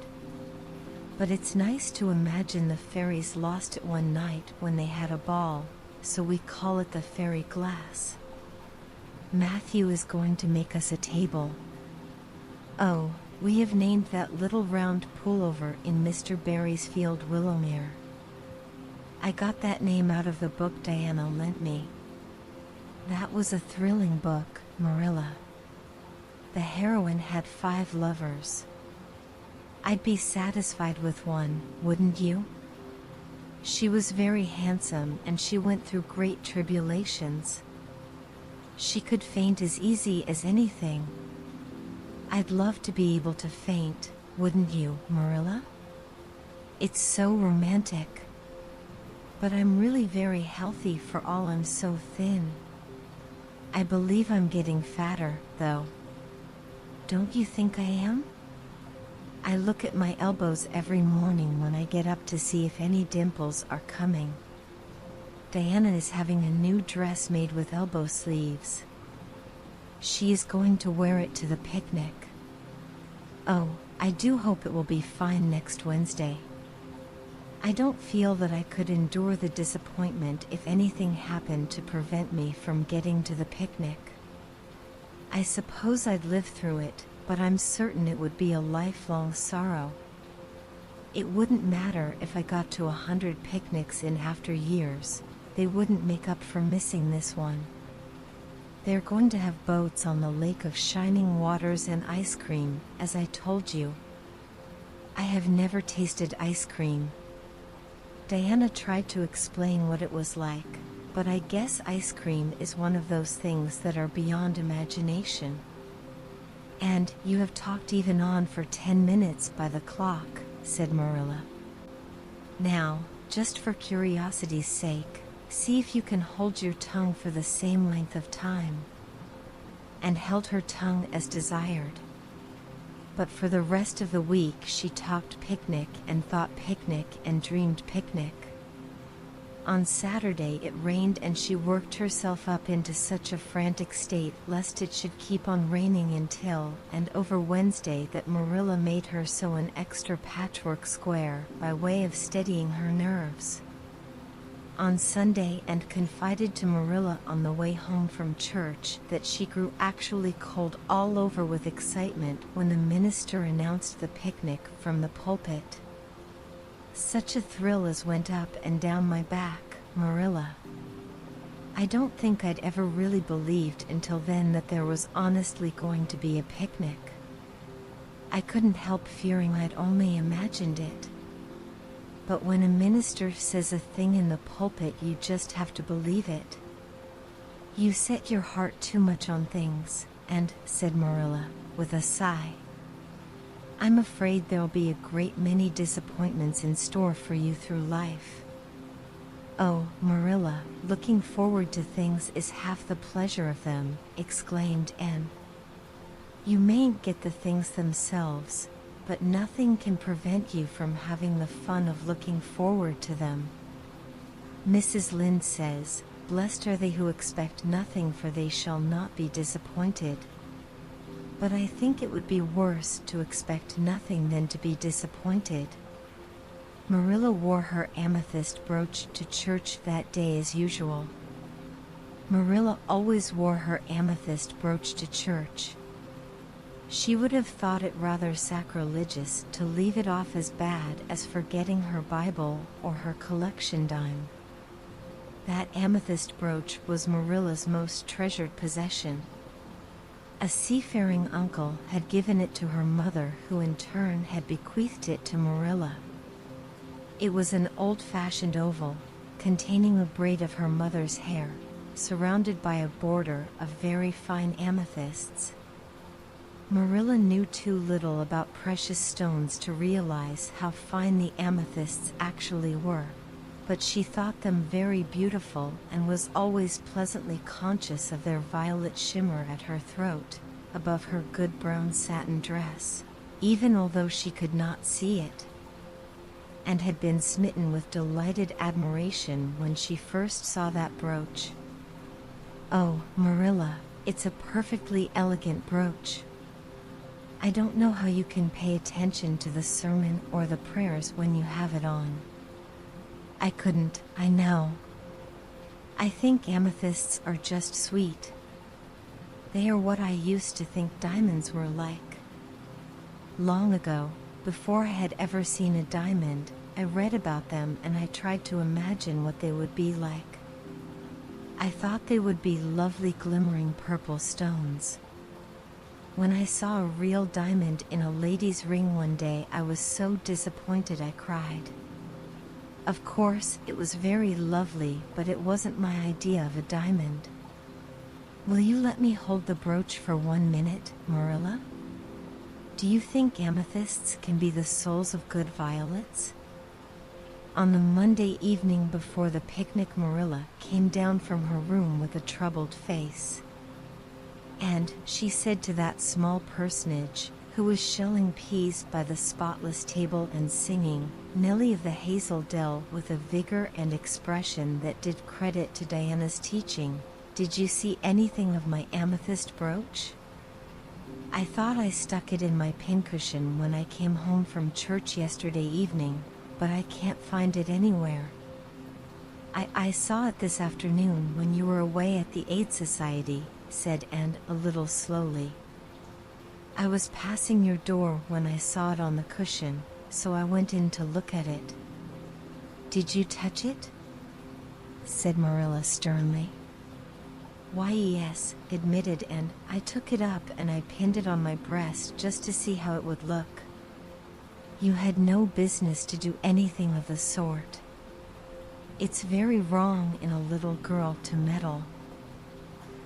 But it's nice to imagine the fairies lost it one night when they had a ball, so we call it the fairy glass. Matthew is going to make us a table. Oh, we have named that little round pullover in Mr. Barry's field Willowmere. I got that name out of the book Diana lent me. That was a thrilling book, Marilla. The heroine had 5 lovers. I'd be satisfied with one, wouldn't you? She was very handsome, and she went through great tribulations. She could faint as easy as anything. I'd love to be able to faint, wouldn't you, Marilla? It's so romantic. But I'm really very healthy for all I'm so thin. I believe I'm getting fatter, though. Don't you think I am? I look at my elbows every morning when I get up to see if any dimples are coming. Diana is having a new dress made with elbow sleeves. She is going to wear it to the picnic. Oh, I do hope it will be fine next Wednesday. I don't feel that I could endure the disappointment if anything happened to prevent me from getting to the picnic. I suppose I'd live through it, but I'm certain it would be a lifelong sorrow. It wouldn't matter if I got to 100 picnics in after years. They wouldn't make up for missing this one. They're going to have boats on the lake of shining waters and ice cream, as I told you. I have never tasted ice cream. Diana tried to explain what it was like, but I guess ice cream is one of those things that are beyond imagination. And you have talked even on for 10 minutes by the clock, said Marilla. Now, just for curiosity's sake, see if you can hold your tongue for the same length of time. And held her tongue as desired. But for the rest of the week she talked picnic and thought picnic and dreamed picnic. On Saturday it rained, and she worked herself up into such a frantic state lest it should keep on raining until and over Wednesday that Marilla made her sew an extra patchwork square by way of steadying her nerves. On Sunday, and confided to Marilla on the way home from church that she grew actually cold all over with excitement when the minister announced the picnic from the pulpit. Such a thrill as went up and down my back, Marilla. I don't think I'd ever really believed until then that there was honestly going to be a picnic. I couldn't help fearing I'd only imagined it. But when a minister says a thing in the pulpit, you just have to believe it. You set your heart too much on things, and, said Marilla, with a sigh, I'm afraid there'll be a great many disappointments in store for you through life. Oh, Marilla, looking forward to things is half the pleasure of them, exclaimed Anne. You mayn't get the things themselves, but nothing can prevent you from having the fun of looking forward to them. Mrs. Lynde says, "Blessed are they who expect nothing, for they shall not be disappointed." But I think it would be worse to expect nothing than to be disappointed. Marilla wore her amethyst brooch to church that day as usual. Marilla always wore her amethyst brooch to church. She would have thought it rather sacrilegious to leave it off as bad as forgetting her Bible or her collection dime. That amethyst brooch was Marilla's most treasured possession. A seafaring uncle had given it to her mother, who in turn had bequeathed it to Marilla. It was an old-fashioned oval, containing a braid of her mother's hair, surrounded by a border of very fine amethysts. Marilla knew too little about precious stones to realize how fine the amethysts actually were, but she thought them very beautiful and was always pleasantly conscious of their violet shimmer at her throat, above her good brown satin dress, even although she could not see it, and had been smitten with delighted admiration when she first saw that brooch. "Oh, Marilla, it's a perfectly elegant brooch. I don't know how you can pay attention to the sermon or the prayers when you have it on." "I couldn't, I know. I think amethysts are just sweet. They are what I used to think diamonds were like. Long ago, before I had ever seen a diamond, I read about them and I tried to imagine what they would be like. I thought they would be lovely glimmering purple stones. When I saw a real diamond in a lady's ring one day, I was so disappointed I cried. Of course, it was very lovely, but it wasn't my idea of a diamond. Will you let me hold the brooch for 1 minute, Marilla? Do you think amethysts can be the souls of good violets?" On the Monday evening before the picnic, Marilla came down from her room with a troubled face. "And," she said to that small personage, who was shelling peas by the spotless table and singing "Nellie of the Hazel Dell" with a vigor and expression that did credit to Diana's teaching, "did you see anything of my amethyst brooch? I thought I stuck it in my pincushion when I came home from church yesterday evening, but I can't find it anywhere. I saw it this afternoon when you were away at the Aid Society," said Anne a little slowly. "I was passing your door when I saw it on the cushion, so I went in to look at it." "Did you touch it?" said Marilla sternly. "Why, yes," admitted Anne. "I took it up and I pinned it on my breast just to see how it would look." "You had no business to do anything of the sort. It's very wrong in a little girl to meddle.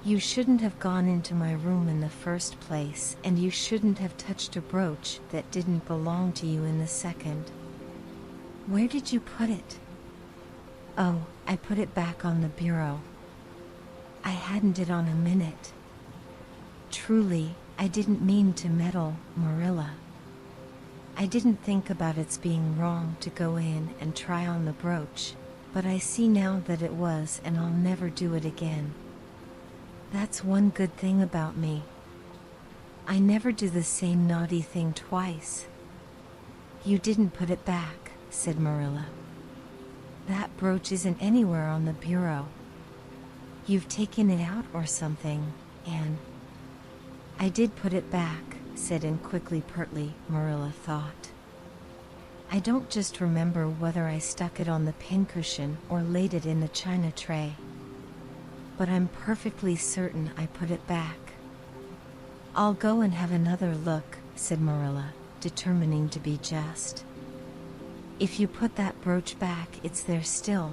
You shouldn't have gone into my room in the first place, and you shouldn't have touched a brooch that didn't belong to you in the second. Where did you put it?" "Oh, I put it back on the bureau. I hadn't it on a minute. Truly, I didn't mean to meddle, Marilla. I didn't think about its being wrong to go in and try on the brooch, but I see now that it was, and I'll never do it again. That's one good thing about me. I never do the same naughty thing twice." "You didn't put it back," said Marilla. "That brooch isn't anywhere on the bureau. You've taken it out or something, Anne." "I did put it back," said Anne quickly, pertly, Marilla thought. "I don't just remember whether I stuck it on the pincushion or laid it in the china tray. But I'm perfectly certain I put it back." "I'll go and have another look," said Marilla, determining to be just. "If you put that brooch back, it's there still.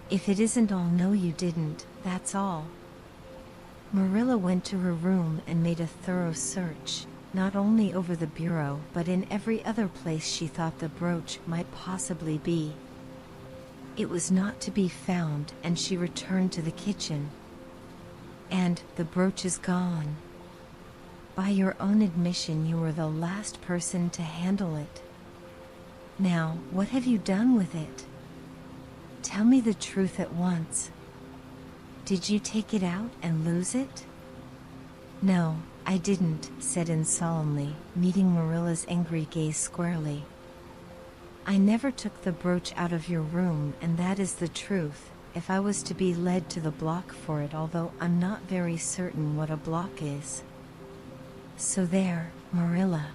If it isn't, I'll know you didn't, that's all." Marilla went to her room and made a thorough search, not only over the bureau but in every other place she thought the brooch might possibly be. It was not to be found, and she returned to the kitchen. And the brooch is gone. By your own admission, you were the last person to handle it. Now, what have you done with it? Tell me the truth at once. Did you take it out and lose it? No, I didn't, said Anne solemnly, meeting Marilla's angry gaze squarely. I never took the brooch out of your room, and that is the truth, if I was to be led to the block for it, although I'm not very certain what a block is. So there, Marilla.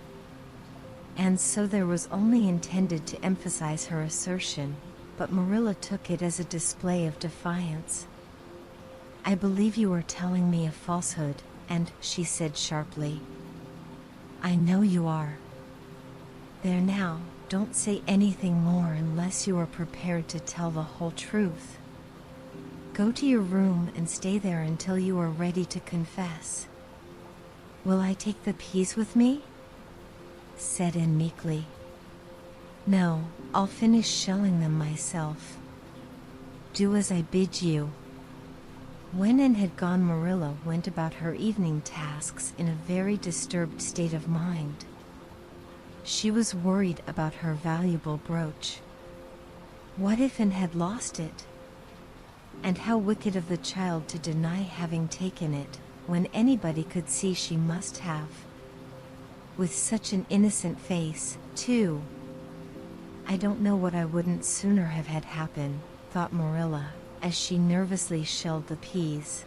And so there was only intended to emphasize her assertion, but Marilla took it as a display of defiance. I believe you are telling me a falsehood, and she said sharply. I know you are. There now, don't say anything more unless you are prepared to tell the whole truth. Go to your room and stay there until you are ready to confess. Will I take the peas with me? Said Anne meekly. No, I'll finish shelling them myself. Do as I bid you. When Anne had gone, Marilla went about her evening tasks in a very disturbed state of mind. She was worried about her valuable brooch. What if Anne had lost it? And how wicked of the child to deny having taken it, when anybody could see she must have. With such an innocent face, too. I don't know what I wouldn't sooner have had happen, thought Marilla, as she nervously shelled the peas.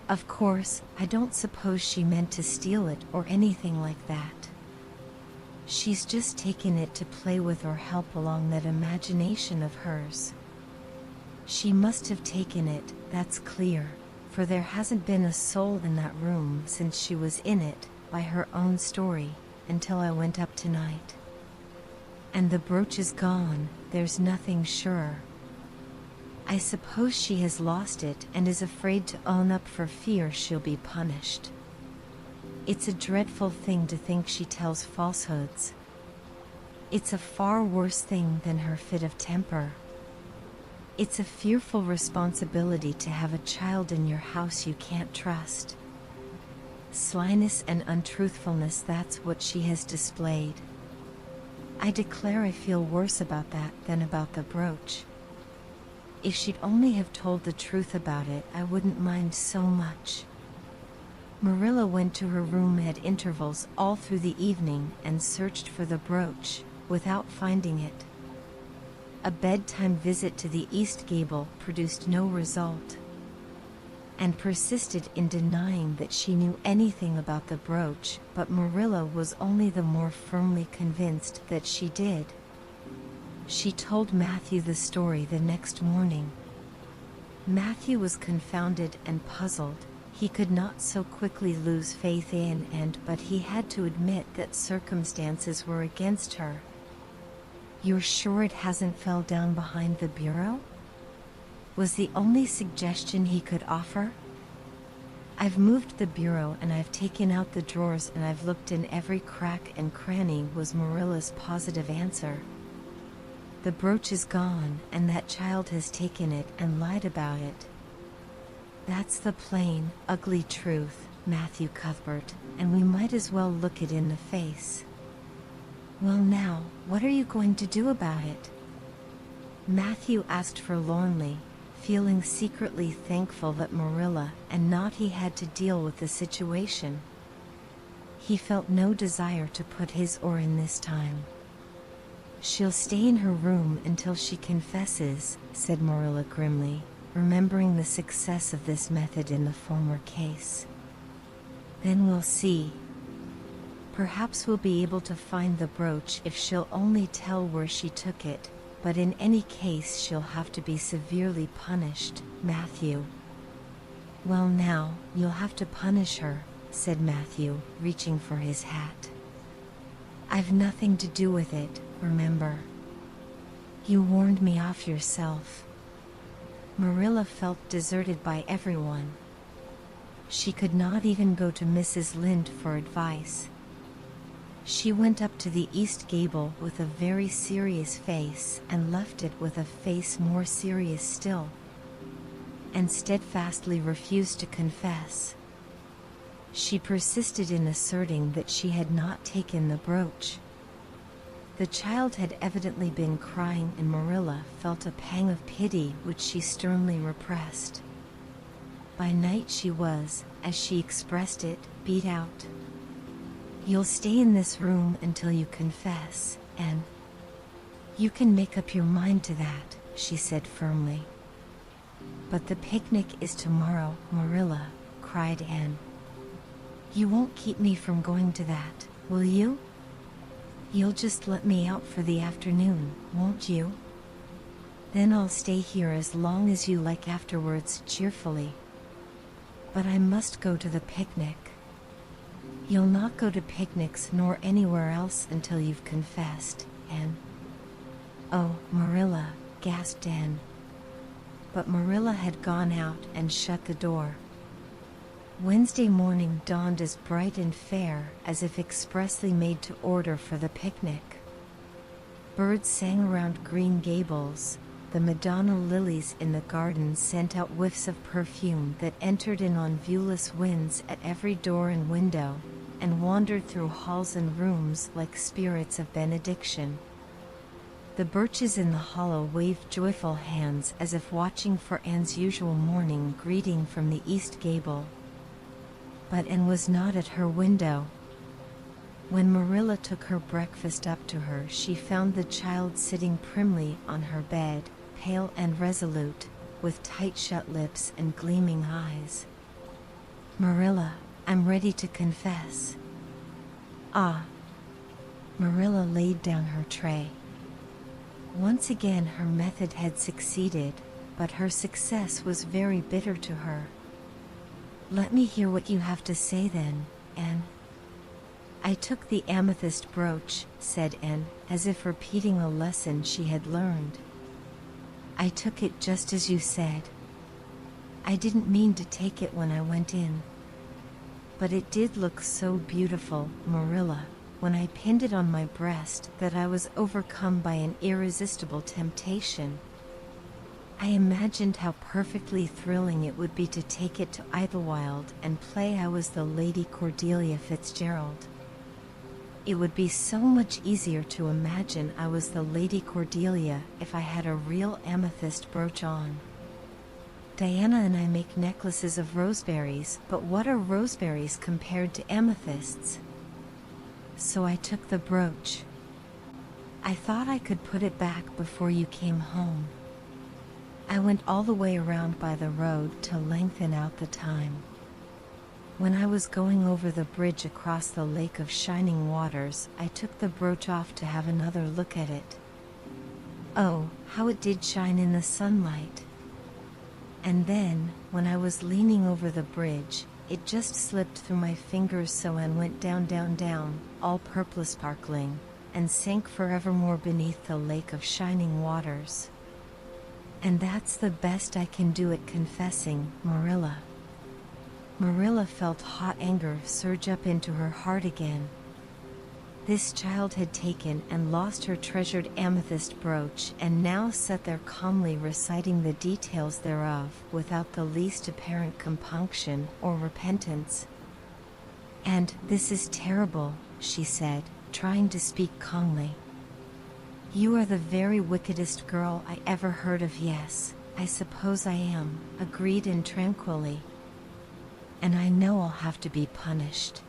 Of course, I don't suppose she meant to steal it or anything like that. She's just taken it to play with or help along that imagination of hers. She must have taken it, that's clear, for there hasn't been a soul in that room since she was in it, by her own story, until I went up tonight. And the brooch is gone, there's nothing sure. I suppose she has lost it and is afraid to own up for fear she'll be punished. It's a dreadful thing to think she tells falsehoods. It's a far worse thing than her fit of temper. It's a fearful responsibility to have a child in your house you can't trust. Slyness and untruthfulness, that's what she has displayed. I declare I feel worse about that than about the brooch. If she'd only have told the truth about it, I wouldn't mind so much. Marilla went to her room at intervals all through the evening and searched for the brooch, without finding it. A bedtime visit to the east gable produced no result, and persisted in denying that she knew anything about the brooch, but Marilla was only the more firmly convinced that she did. She told Matthew the story the next morning. Matthew was confounded and puzzled. He could not so quickly lose faith in Anne, but he had to admit that circumstances were against her. You're sure it hasn't fell down behind the bureau? Was the only suggestion he could offer. I've moved the bureau and I've taken out the drawers and I've looked in every crack and cranny, was Marilla's positive answer. The brooch is gone, and that child has taken it and lied about it. That's the plain, ugly truth, Matthew Cuthbert, and we might as well look it in the face. Well now, what are you going to do about it? Matthew asked forlornly, feeling secretly thankful that Marilla and not he had to deal with the situation. He felt no desire to put his oar in this time. She'll stay in her room until she confesses, said Marilla grimly, remembering the success of this method in the former case. Then we'll see. Perhaps we'll be able to find the brooch if she'll only tell where she took it, but in any case she'll have to be severely punished, Matthew. Well now, you'll have to punish her, said Matthew, reaching for his hat. I've nothing to do with it, remember. You warned me off yourself. Marilla felt deserted by everyone. She could not even go to Mrs. Lynde for advice, She went up to the east gable with a very serious face and left it with a face more serious still, and steadfastly refused to confess. She persisted in asserting that she had not taken the brooch. The child had evidently been crying, and Marilla felt a pang of pity which she sternly repressed. By night she was, as she expressed it, beat out. "You'll stay in this room until you confess, and you can make up your mind to that," she said firmly. "But the picnic is tomorrow, Marilla," cried Anne. "You won't keep me from going to that, will you? You'll just let me out for the afternoon, won't you? Then I'll stay here as long as you like afterwards," cheerfully. "But I must go to the picnic." "You'll not go to picnics nor anywhere else until you've confessed, Anne." "Oh, Marilla," gasped Anne. But Marilla had gone out and shut the door. Wednesday morning dawned as bright and fair as if expressly made to order for the picnic. Birds sang around Green Gables. The Madonna lilies in the garden sent out whiffs of perfume that entered in on viewless winds at every door and window, and wandered through halls and rooms like spirits of benediction. The birches in the hollow waved joyful hands as if watching for Anne's usual morning greeting from the east gable. But Anne was not at her window. When Marilla took her breakfast up to her, she found the child sitting primly on her bed, pale and resolute, with tight-shut lips and gleaming eyes. "Marilla, I'm ready to confess." "Ah." Marilla laid down her tray. Once again her method had succeeded, but her success was very bitter to her. "Let me hear what you have to say then, Anne." "I took the amethyst brooch," said Anne, as if repeating a lesson she had learned. "I took it just as you said. I didn't mean to take it when I went in. But it did look so beautiful, Marilla, when I pinned it on my breast, that I was overcome by an irresistible temptation. I imagined how perfectly thrilling it would be to take it to Idlewild and play I was the Lady Cordelia Fitzgerald. It would be so much easier to imagine I was the Lady Cordelia if I had a real amethyst brooch on. Diana and I make necklaces of roseberries, but what are roseberries compared to amethysts? So I took the brooch. I thought I could put it back before you came home. I went all the way around by the road to lengthen out the time. When I was going over the bridge across the lake of shining waters, I took the brooch off to have another look at it. Oh, how it did shine in the sunlight! And then, when I was leaning over the bridge, it just slipped through my fingers so and went down, down, down, all purple sparkling, and sank forevermore beneath the lake of shining waters. And that's the best I can do at confessing, Marilla." Marilla felt hot anger surge up into her heart again. This child had taken and lost her treasured amethyst brooch and now sat there calmly reciting the details thereof without the least apparent compunction or repentance. "And this is terrible," she said, trying to speak calmly. "You are the very wickedest girl I ever heard of." "Yes, I suppose I am," agreed Anne tranquilly. "And I know I'll have to be punished.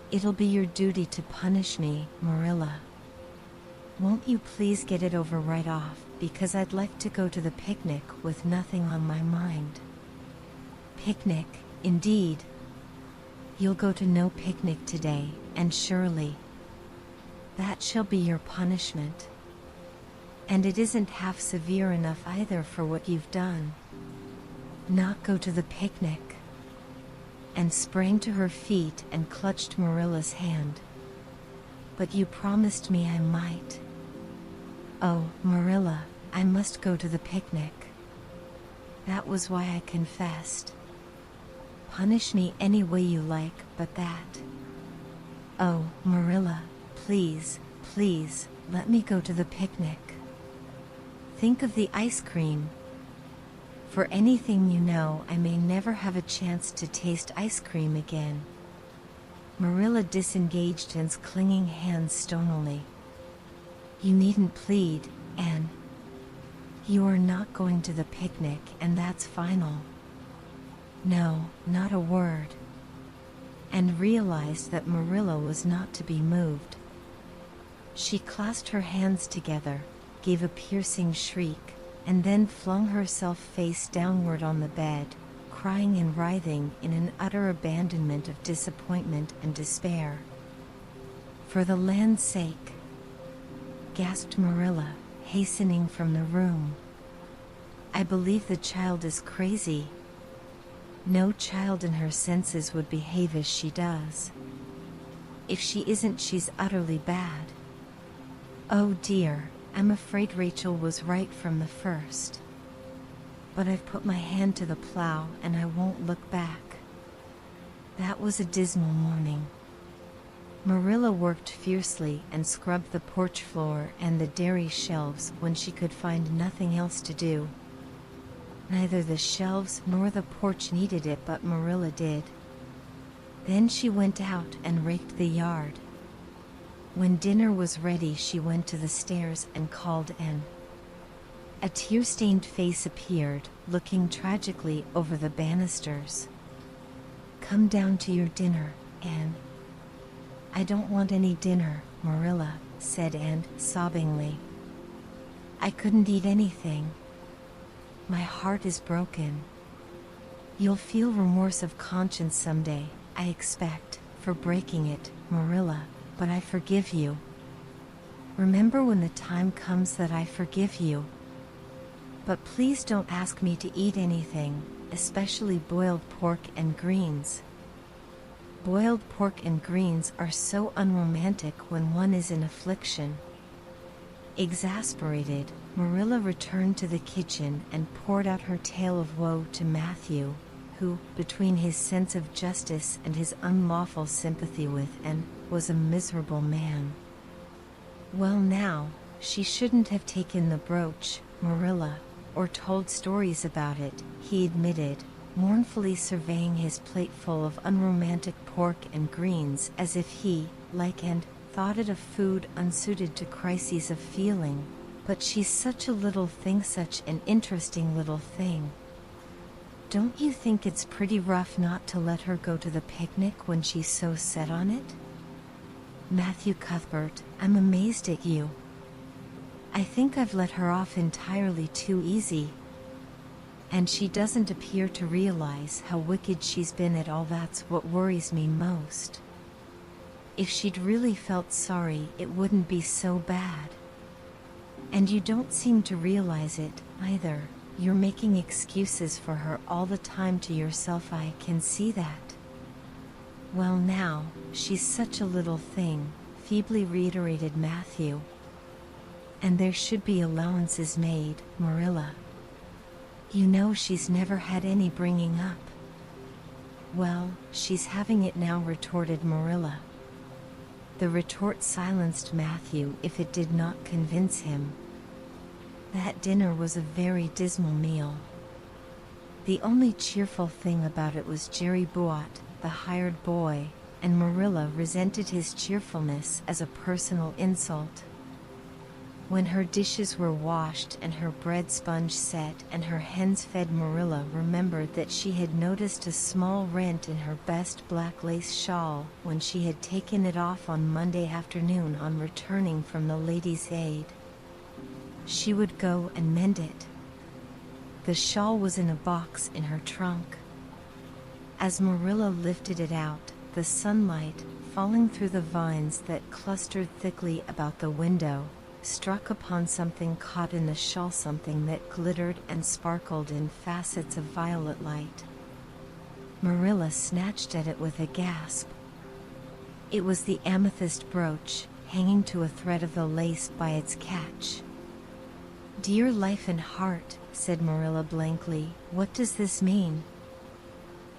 It'll be your duty to punish me, Marilla. Won't you please get it over right off, because I'd like to go to the picnic with nothing on my mind." "Picnic, indeed. You'll go to no picnic today, Anne Shirley. That shall be your punishment. And it isn't half severe enough either for what you've done. Not go to the picnic." Anne sprang to her feet and clutched Marilla's hand. "But you promised me I might." "Oh, Marilla, I must go to the picnic. That was why I confessed. Punish me any way you like, but that." "Oh, Marilla, please, please, let me go to the picnic. Think of the ice cream. For anything you know, I may never have a chance to taste ice cream again." Marilla disengaged Anne's clinging hands stonily. "You needn't plead, Anne. You are not going to the picnic, and that's final." "No, not a word." And realized that Marilla was not to be moved. She clasped her hands together, gave a piercing shriek, and then flung herself face downward on the bed, crying and writhing in an utter abandonment of disappointment and despair. "For the land's sake," gasped Marilla, hastening from the room. "I believe the child is crazy. No child in her senses would behave as she does. If she isn't, she's utterly bad. Oh dear, I'm afraid Rachel was right from the first. But I've put my hand to the plow and I won't look back." That was a dismal morning. Marilla worked fiercely and scrubbed the porch floor and the dairy shelves when she could find nothing else to do. Neither the shelves nor the porch needed it, but Marilla did. Then she went out and raked the yard. When dinner was ready, she went to the stairs and called Anne. A tear-stained face appeared, looking tragically over the banisters. "Come down to your dinner, Anne." "I don't want any dinner, Marilla," said Anne sobbingly. "I couldn't eat anything. My heart is broken. You'll feel remorse of conscience someday, I expect, for breaking it, Marilla, but I forgive you. Remember when the time comes that I forgive you. But please don't ask me to eat anything, especially boiled pork and greens. Boiled pork and greens are so unromantic when one is in affliction." Exasperated, Marilla returned to the kitchen and poured out her tale of woe to Matthew, who, between his sense of justice and his unlawful sympathy with Anne, was a miserable man. "Well now, she shouldn't have taken the brooch, Marilla, or told stories about it," he admitted, mournfully surveying his plate full of unromantic pork and greens as if he, like Anne, thought it a food unsuited to crises of feeling. "But she's such a little thing, such an interesting little thing. Don't you think it's pretty rough not to let her go to the picnic when she's so set on it? Matthew Cuthbert, I'm amazed at you. I think I've let her off entirely too easy. And she doesn't appear to realize how wicked she's been at all. That's what worries me most. If she'd really felt sorry, it wouldn't be so bad. And you don't seem to realize it, either. You're making excuses for her all the time to yourself. I can see that." "Well now, she's such a little thing," feebly reiterated Matthew. "And there should be allowances made, Marilla. You know she's never had any bringing up." "Well, she's having it now," retorted Marilla. The retort silenced Matthew if it did not convince him. That dinner was a very dismal meal. The only cheerful thing about it was Jerry Buot, the hired boy, and Marilla resented his cheerfulness as a personal insult. When her dishes were washed and her bread sponge set and her hens fed, Marilla remembered that she had noticed a small rent in her best black lace shawl when she had taken it off on Monday afternoon on returning from the Ladies' Aid. She would go and mend it. The shawl was in a box in her trunk. As Marilla lifted it out, the sunlight, falling through the vines that clustered thickly about the window, struck upon something caught in the shawl, something that glittered and sparkled in facets of violet light. Marilla snatched at it with a gasp. It was the amethyst brooch, hanging to a thread of the lace by its catch. "Dear life and heart," said Marilla blankly, "what does this mean?"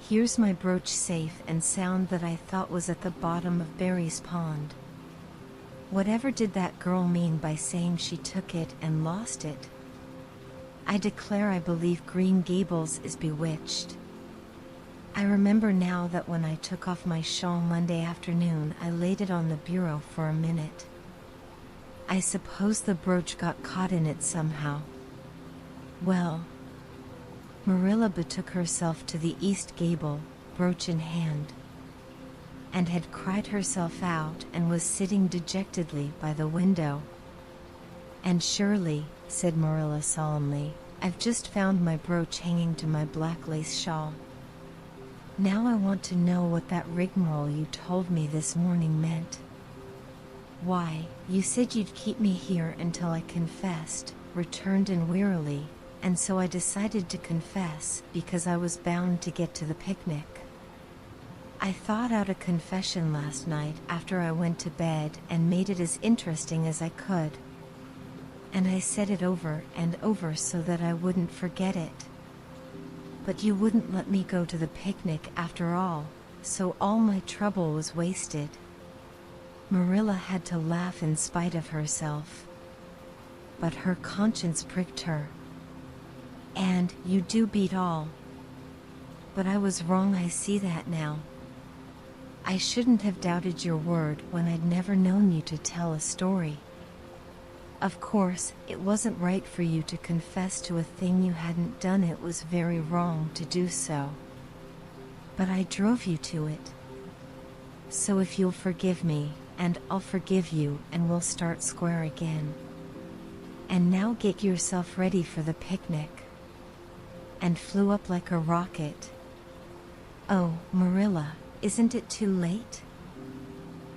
Here's my brooch safe and sound that I thought was at the bottom of Barry's pond. Whatever did that girl mean by saying she took it and lost it? I declare I believe Green Gables is bewitched. I remember now that when I took off my shawl Monday afternoon, I laid it on the bureau for a minute. I suppose the brooch got caught in it somehow. Well, Marilla betook herself to the east gable, brooch in hand, and had cried herself out and was sitting dejectedly by the window. "And Shirley," said Marilla solemnly, "I've just found my brooch hanging to my black lace shawl. Now I want to know what that rigmarole you told me this morning meant." "Why, you said you'd keep me here until I confessed," returned Anne wearily, "and so I decided to confess because I was bound to get to the picnic. I thought out a confession last night after I went to bed and made it as interesting as I could. And I said it over and over so that I wouldn't forget it. But you wouldn't let me go to the picnic after all, so all my trouble was wasted." Marilla had to laugh in spite of herself. But her conscience pricked her. "And you do beat all. But I was wrong, I see that now. I shouldn't have doubted your word when I'd never known you to tell a story. Of course, it wasn't right for you to confess to a thing you hadn't done. It was very wrong to do so. But I drove you to it. So if you'll forgive me, and I'll forgive you, and we'll start square again. And now get yourself ready for the picnic." And flew up like a rocket. "Oh, Marilla, isn't it too late?"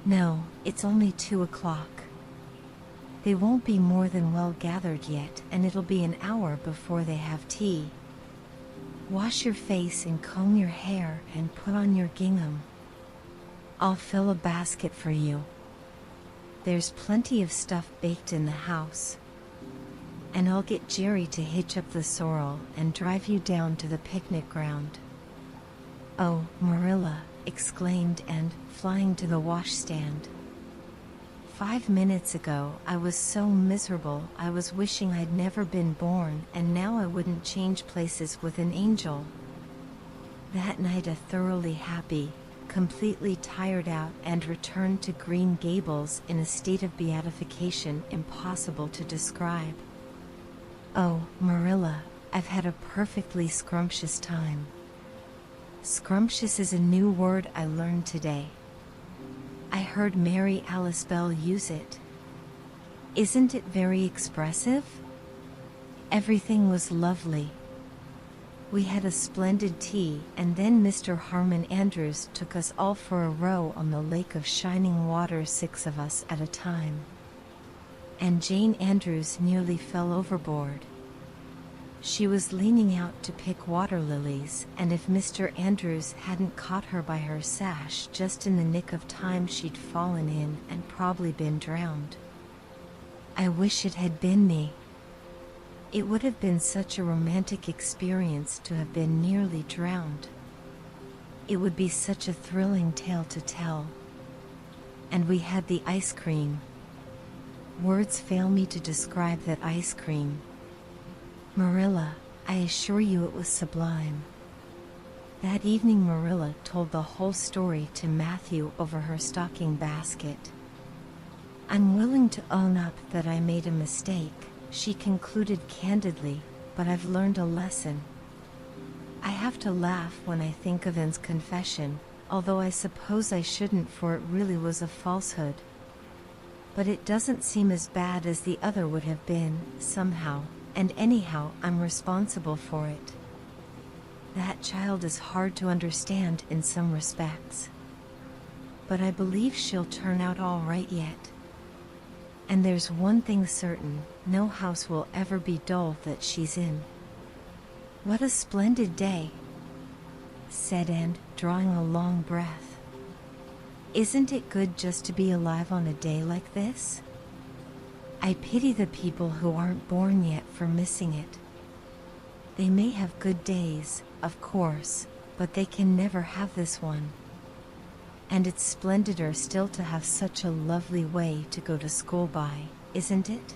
"No, it's only 2 o'clock. They won't be more than well gathered yet, and it'll be an hour before they have tea. Wash your face and comb your hair and put on your gingham. I'll fill a basket for you. There's plenty of stuff baked in the house. And I'll get Jerry to hitch up the sorrel and drive you down to the picnic ground." "Oh, Marilla," exclaimed Anne, flying to the washstand. 5 minutes ago I was so miserable I was wishing I'd never been born, and now I wouldn't change places with an angel. That night a thoroughly happy, completely tired out and returned to Green Gables in a state of beatification impossible to describe. "Oh, Marilla, I've had a perfectly scrumptious time." Scrumptious is a new word I learned today. I heard Mary Alice Bell use it. Isn't it very expressive? Everything was lovely. We had a splendid tea, and then Mr. Harmon Andrews took us all for a row on the lake of shining water, 6 of us at a time. And Jane Andrews nearly fell overboard. She was leaning out to pick water lilies, and if Mr. Andrews hadn't caught her by her sash just in the nick of time, she'd fallen in and probably been drowned. I wish it had been me. It would have been such a romantic experience to have been nearly drowned. It would be such a thrilling tale to tell. And we had the ice cream. Words fail me to describe that ice cream. Marilla, I assure you it was sublime. That evening Marilla told the whole story to Matthew over her stocking basket. "I'm willing to own up that I made a mistake," she concluded candidly, "but I've learned a lesson. I have to laugh when I think of Anne's confession, although I suppose I shouldn't, for it really was a falsehood. But it doesn't seem as bad as the other would have been, somehow. And anyhow, I'm responsible for it. That child is hard to understand in some respects. But I believe she'll turn out all right yet. And there's one thing certain, no house will ever be dull that she's in." "What a splendid day," said Anne, drawing a long breath. "Isn't it good just to be alive on a day like this? I pity the people who aren't born yet for missing it. They may have good days, of course, but they can never have this one. And it's splendider still to have such a lovely way to go to school by, isn't it?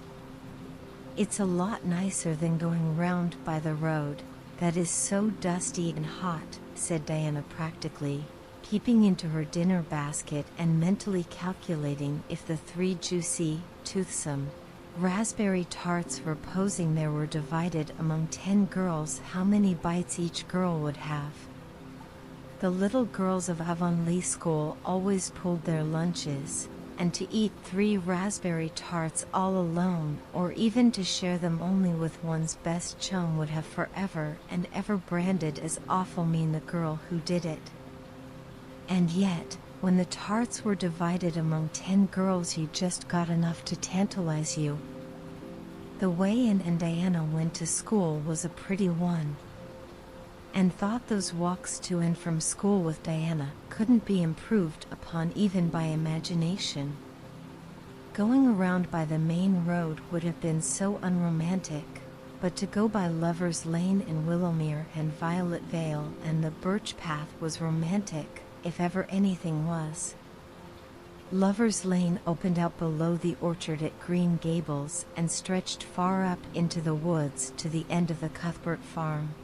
It's a lot nicer than going round by the road, that is so dusty and hot, said Diana practically, peeping into her dinner basket and mentally calculating if the 3 juicy, toothsome raspberry tarts reposing there were divided among 10 girls, how many bites each girl would have. The little girls of Avonlea School always pulled their lunches, and to eat 3 raspberry tarts all alone, or even to share them only with one's best chum, would have forever and ever branded as awful mean the girl who did it. And yet, when the tarts were divided among 10 girls, you just got enough to tantalize you. The way Anne and Diana went to school was a pretty one. And thought those walks to and from school with Diana couldn't be improved upon even by imagination. Going around by the main road would have been so unromantic, but to go by Lover's Lane and Willowmere and Violet Vale and the Birch Path was romantic, if ever anything was. Lover's Lane opened out below the orchard at Green Gables and stretched far up into the woods to the end of the Cuthbert farm.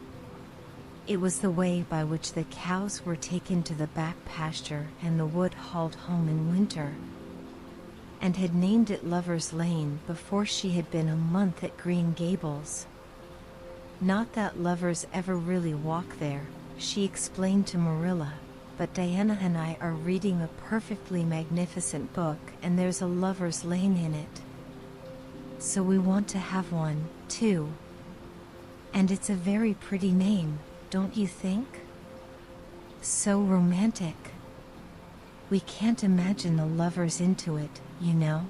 It was the way by which the cows were taken to the back pasture and the wood hauled home in winter, and had named it Lover's Lane before she had been a month at Green Gables. Not that lovers ever really walk there, she explained to Marilla, but Diana and I are reading a perfectly magnificent book and there's a Lover's Lane in it. So we want to have one, too. And it's a very pretty name, don't you think? So romantic. We can't imagine the lovers into it, you know?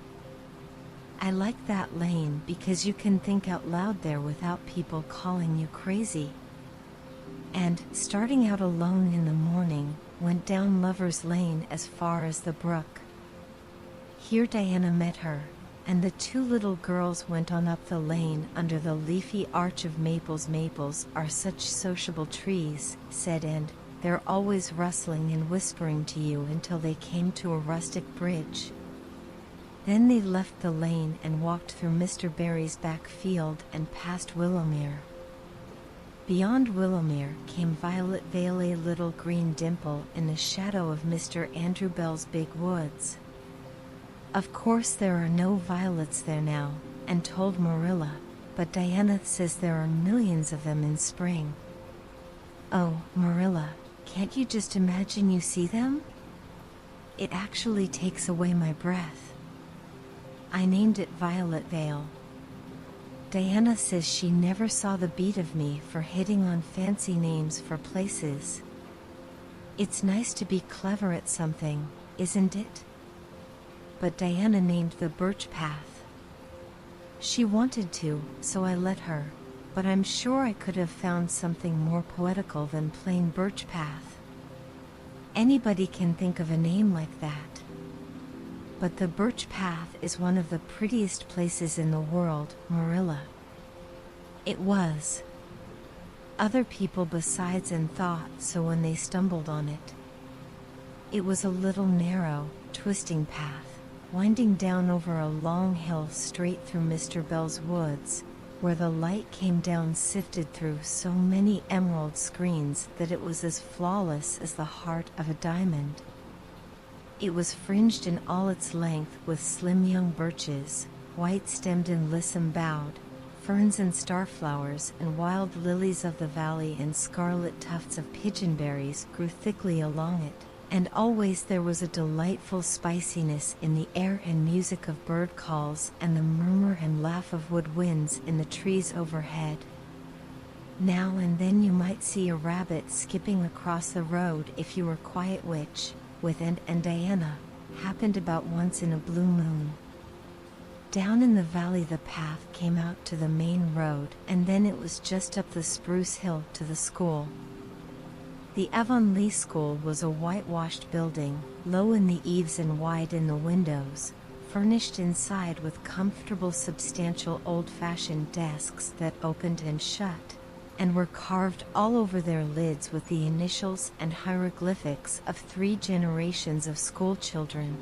I like that lane because you can think out loud there without people calling you crazy. And, starting out alone in the morning, went down Lover's Lane as far as the brook. Here Diana met her, and the 2 little girls went on up the lane under the leafy arch of maples. Maples are such sociable trees, said Anne, they're always rustling and whispering to you, until they came to a rustic bridge. Then they left the lane and walked through Mr. Barry's back field and past Willowmere. Beyond Willowmere came Violet Vale, a little green dimple in the shadow of Mr. Andrew Bell's big woods. Of course there are no violets there now, Anne told Marilla, but Diana says there are millions of them in spring. Oh, Marilla, can't you just imagine you see them? It actually takes away my breath. I named it Violet Vale. Diana says she never saw the beat of me for hitting on fancy names for places. It's nice to be clever at something, isn't it? But Diana named the Birch Path. She wanted to, so I let her, but I'm sure I could have found something more poetical than plain Birch Path. Anybody can think of a name like that. But the Birch Path is one of the prettiest places in the world, Marilla. It was. Other people besides Anne thought so when they stumbled on it. It was a little narrow, twisting path, winding down over a long hill straight through Mr. Bell's woods, where the light came down sifted through so many emerald screens that it was as flawless as the heart of a diamond. It was fringed in all its length with slim young birches, white-stemmed and lissom-boughed, ferns and starflowers and wild lilies of the valley, and scarlet tufts of pigeonberries grew thickly along it, and always there was a delightful spiciness in the air and music of bird calls and the murmur and laugh of wood winds in the trees overhead. Now and then you might see a rabbit skipping across the road if you were quiet, which, with Anne and Diana, happened about once in a blue moon. Down in the valley the path came out to the main road, and then it was just up the spruce hill to the school. The Avonlea School was a whitewashed building, low in the eaves and wide in the windows, furnished inside with comfortable, substantial, old-fashioned desks that opened and shut, and were carved all over their lids with the initials and hieroglyphics of 3 generations of school children.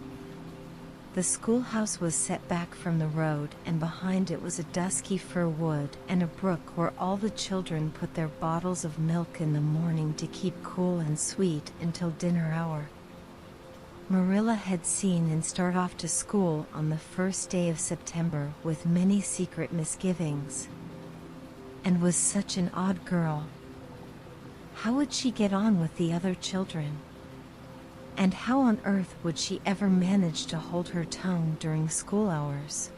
The schoolhouse was set back from the road, and behind it was a dusky fir wood and a brook where all the children put their bottles of milk in the morning to keep cool and sweet until dinner hour. Marilla had seen Anne start off to school on the first day of September with many secret misgivings. And was such an odd girl. How would she get on with the other children? And how on earth would she ever manage to hold her tongue during school hours?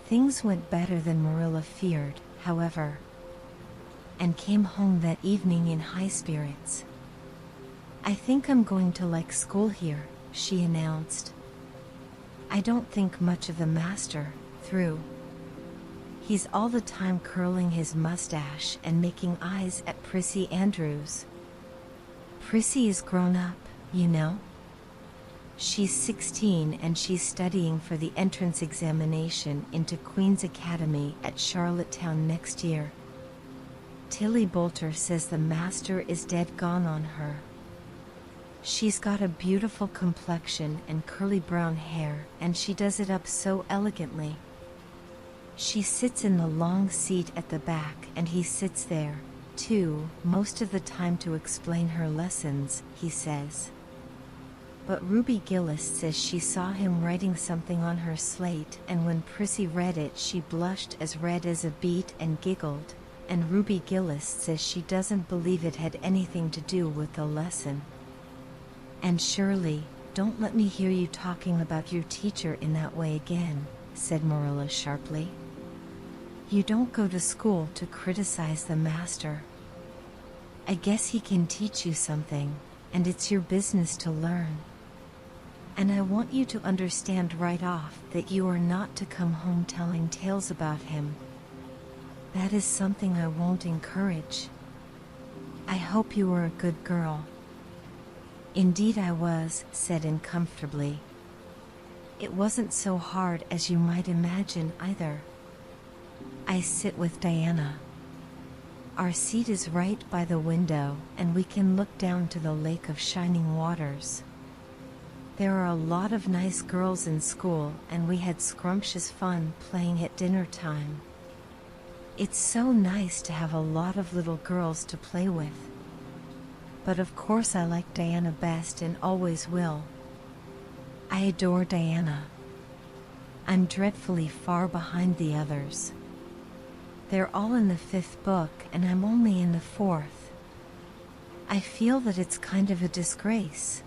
Things went better than Marilla feared, however, and came home that evening in high spirits. "I think I'm going to like school here," she announced. "I don't think much of the master, through. He's all the time curling his mustache and making eyes at Prissy Andrews. Prissy is grown up, you know. She's 16 and she's studying for the entrance examination into Queen's Academy at Charlottetown next year. Tilly Boulter says the master is dead gone on her. She's got a beautiful complexion and curly brown hair, and she does it up so elegantly. She sits in the long seat at the back, and he sits there, too, most of the time to explain her lessons, he says. But Ruby Gillis says she saw him writing something on her slate, and when Prissy read it she blushed as red as a beet and giggled, and Ruby Gillis says she doesn't believe it had anything to do with the lesson. Anne Shirley, don't let me hear you talking about your teacher in that way again," said Marilla sharply. "You don't go to school to criticize the master. I guess he can teach you something, and it's your business to learn. And I want you to understand right off that you are not to come home telling tales about him. That is something I won't encourage. I hope you were a good girl." "Indeed I was," said Anne comfortably. "It wasn't so hard as you might imagine either. I sit with Diana. Our seat is right by the window, and we can look down to the lake of shining waters. There are a lot of nice girls in school, and we had scrumptious fun playing at dinner time. It's so nice to have a lot of little girls to play with. But of course I like Diana best and always will. I adore Diana. I'm dreadfully far behind the others. They're all in the 5th book, and I'm only in the 4th. I feel that it's kind of a disgrace.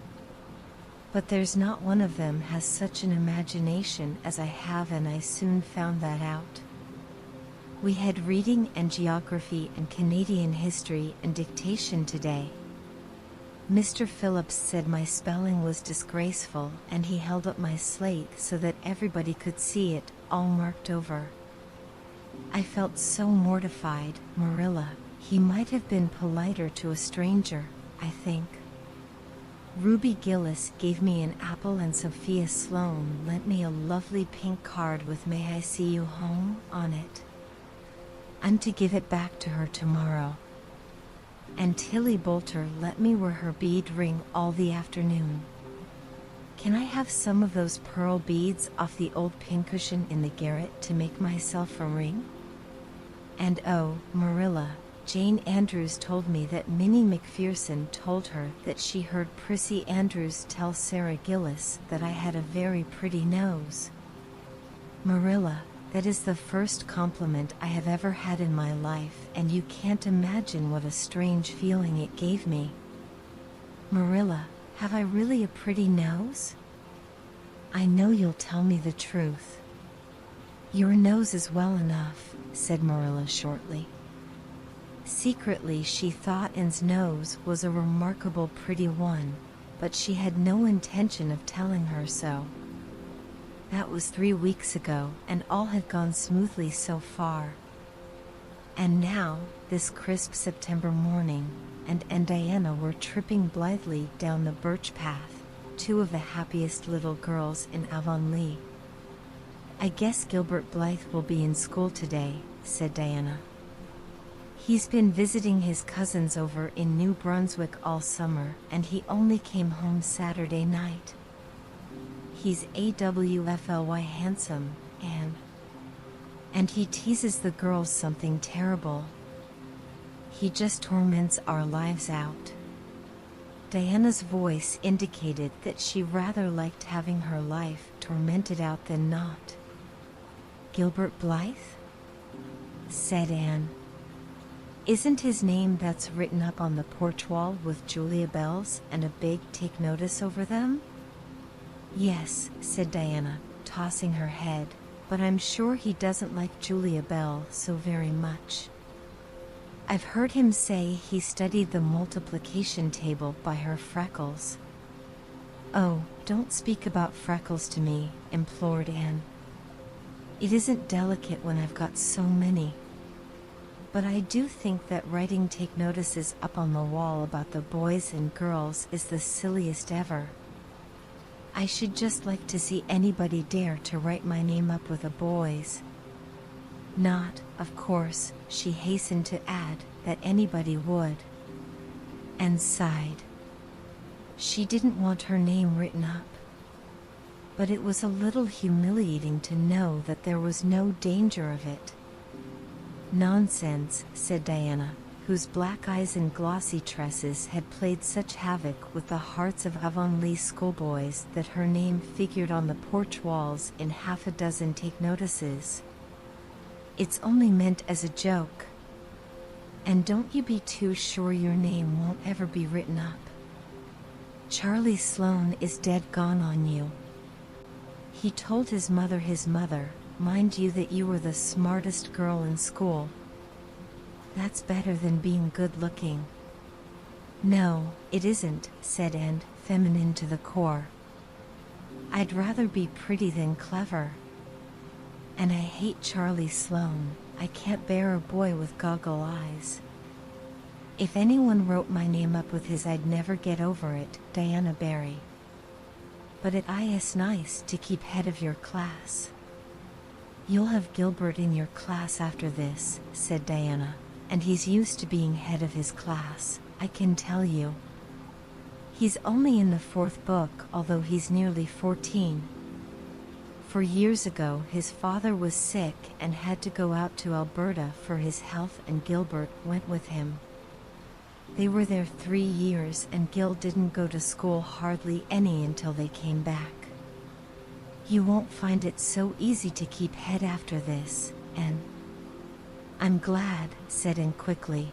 But there's not one of them has such an imagination as I have, and I soon found that out. We had reading and geography and Canadian history and dictation today. Mr. Phillips said my spelling was disgraceful, and he held up my slate so that everybody could see it, all marked over. I felt so mortified, Marilla. He might have been politer to a stranger, I think. Ruby Gillis gave me an apple, and Sophia Sloane lent me a lovely pink card with "May I see you home" on it. I'm to give it back to her tomorrow. And Tilly Boulter let me wear her bead ring all the afternoon. Can I have some of those pearl beads off the old pincushion in the garret to make myself a ring? And oh, Marilla, Jane Andrews told me that Minnie McPherson told her that she heard Prissy Andrews tell Sarah Gillis that I had a very pretty nose. Marilla, that is the first compliment I have ever had in my life, and you can't imagine what a strange feeling it gave me. Marilla, have I really a pretty nose? I know you'll tell me the truth. Your nose is well enough, said Marilla shortly. Secretly she thought Anne's nose was a remarkable pretty one, but she had no intention of telling her so. That was 3 weeks ago, and all had gone smoothly so far. And now, this crisp September morning, Anne and Diana were tripping blithely down the birch path, 2 of the happiest little girls in Avonlea. I guess Gilbert Blythe will be in school today, said Diana. He's been visiting his cousins over in New Brunswick all summer, and he only came home Saturday night. He's AWFLY handsome, Anne. And he teases the girls something terrible. He just torments our lives out. Diana's voice indicated that she rather liked having her life tormented out than not. Gilbert Blythe? Said Anne. Isn't his name that's written up on the porch wall with Julia bells and a big "take notice" over them? Yes, said Diana, tossing her head, but I'm sure he doesn't like Julia Bell so very much. I've heard him say he studied the multiplication table by her freckles. Oh, don't speak about freckles to me, implored Anne. It isn't delicate when I've got so many. But I do think that writing take notices up on the wall about the boys and girls is the silliest ever. I should just like to see anybody dare to write my name up with a boy's. Not, of course, she hastened to add, that anybody would. And sighed. She didn't want her name written up. But it was a little humiliating to know that there was no danger of it. Nonsense, said Diana, whose black eyes and glossy tresses had played such havoc with the hearts of Avonlea schoolboys that her name figured on the porch walls in half a dozen take notices. It's only meant as a joke. And don't you be too sure your name won't ever be written up. Charlie Sloane is dead gone on you. He told his mother, mind you, that you were the smartest girl in school. That's better than being good looking. No, it isn't, said Anne, feminine to the core. I'd rather be pretty than clever. And I hate Charlie Sloane. I can't bear a boy with goggle eyes. If anyone wrote my name up with his, I'd never get over it, Diana Barry. But it is nice to keep head of your class. You'll have Gilbert in your class after this, said Diana, and he's used to being head of his class, I can tell you. He's only in the 4th book, although he's nearly 14. For years ago his father was sick and had to go out to Alberta for his health, and Gilbert went with him. They were there 3 years, and Gil didn't go to school hardly any until they came back. You won't find it so easy to keep head after this, and I'm glad, said Anne quickly.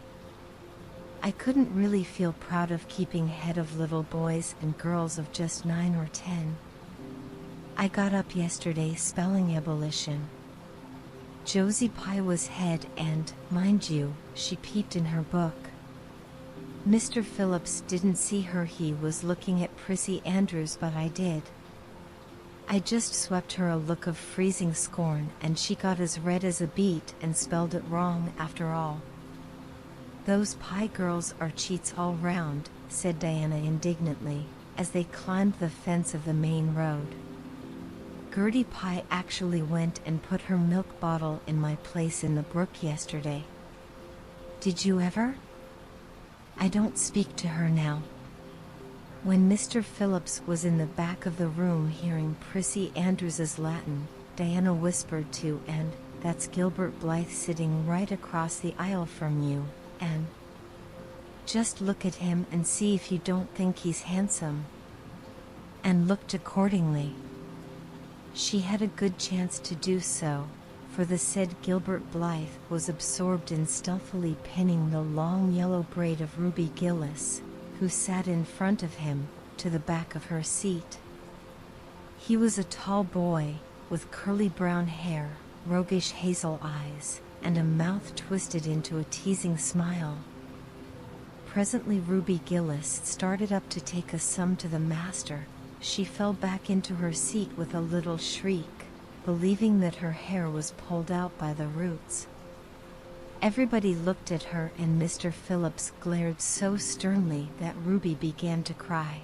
I couldn't really feel proud of keeping head of little boys and girls of just 9 or 10. I got up yesterday spelling abolition. Josie Pye was head and, mind you, she peeped in her book. Mr. Phillips didn't see her, he was looking at Prissy Andrews, but I did. I just swept her a look of freezing scorn, and she got as red as a beet and spelled it wrong after all. Those Pye girls are cheats all round, said Diana indignantly, as they climbed the fence of the main road. Gertie Pye actually went and put her milk bottle in my place in the brook yesterday. Did you ever? I don't speak to her now. When Mr. Phillips was in the back of the room hearing Prissy Andrews's Latin, Diana whispered to Anne, that's Gilbert Blythe sitting right across the aisle from you, Anne. Just look at him and see if you don't think he's handsome. Anne looked accordingly. She had a good chance to do so, for the said Gilbert Blythe was absorbed in stealthily pinning the long yellow braid of Ruby Gillis, who sat in front of him, to the back of her seat. He was a tall boy, with curly brown hair, roguish hazel eyes, and a mouth twisted into a teasing smile. Presently Ruby Gillis started up to take a sum to the master. She fell back into her seat with a little shriek, believing that her hair was pulled out by the roots. Everybody looked at her, and Mr. Phillips glared so sternly that Ruby began to cry.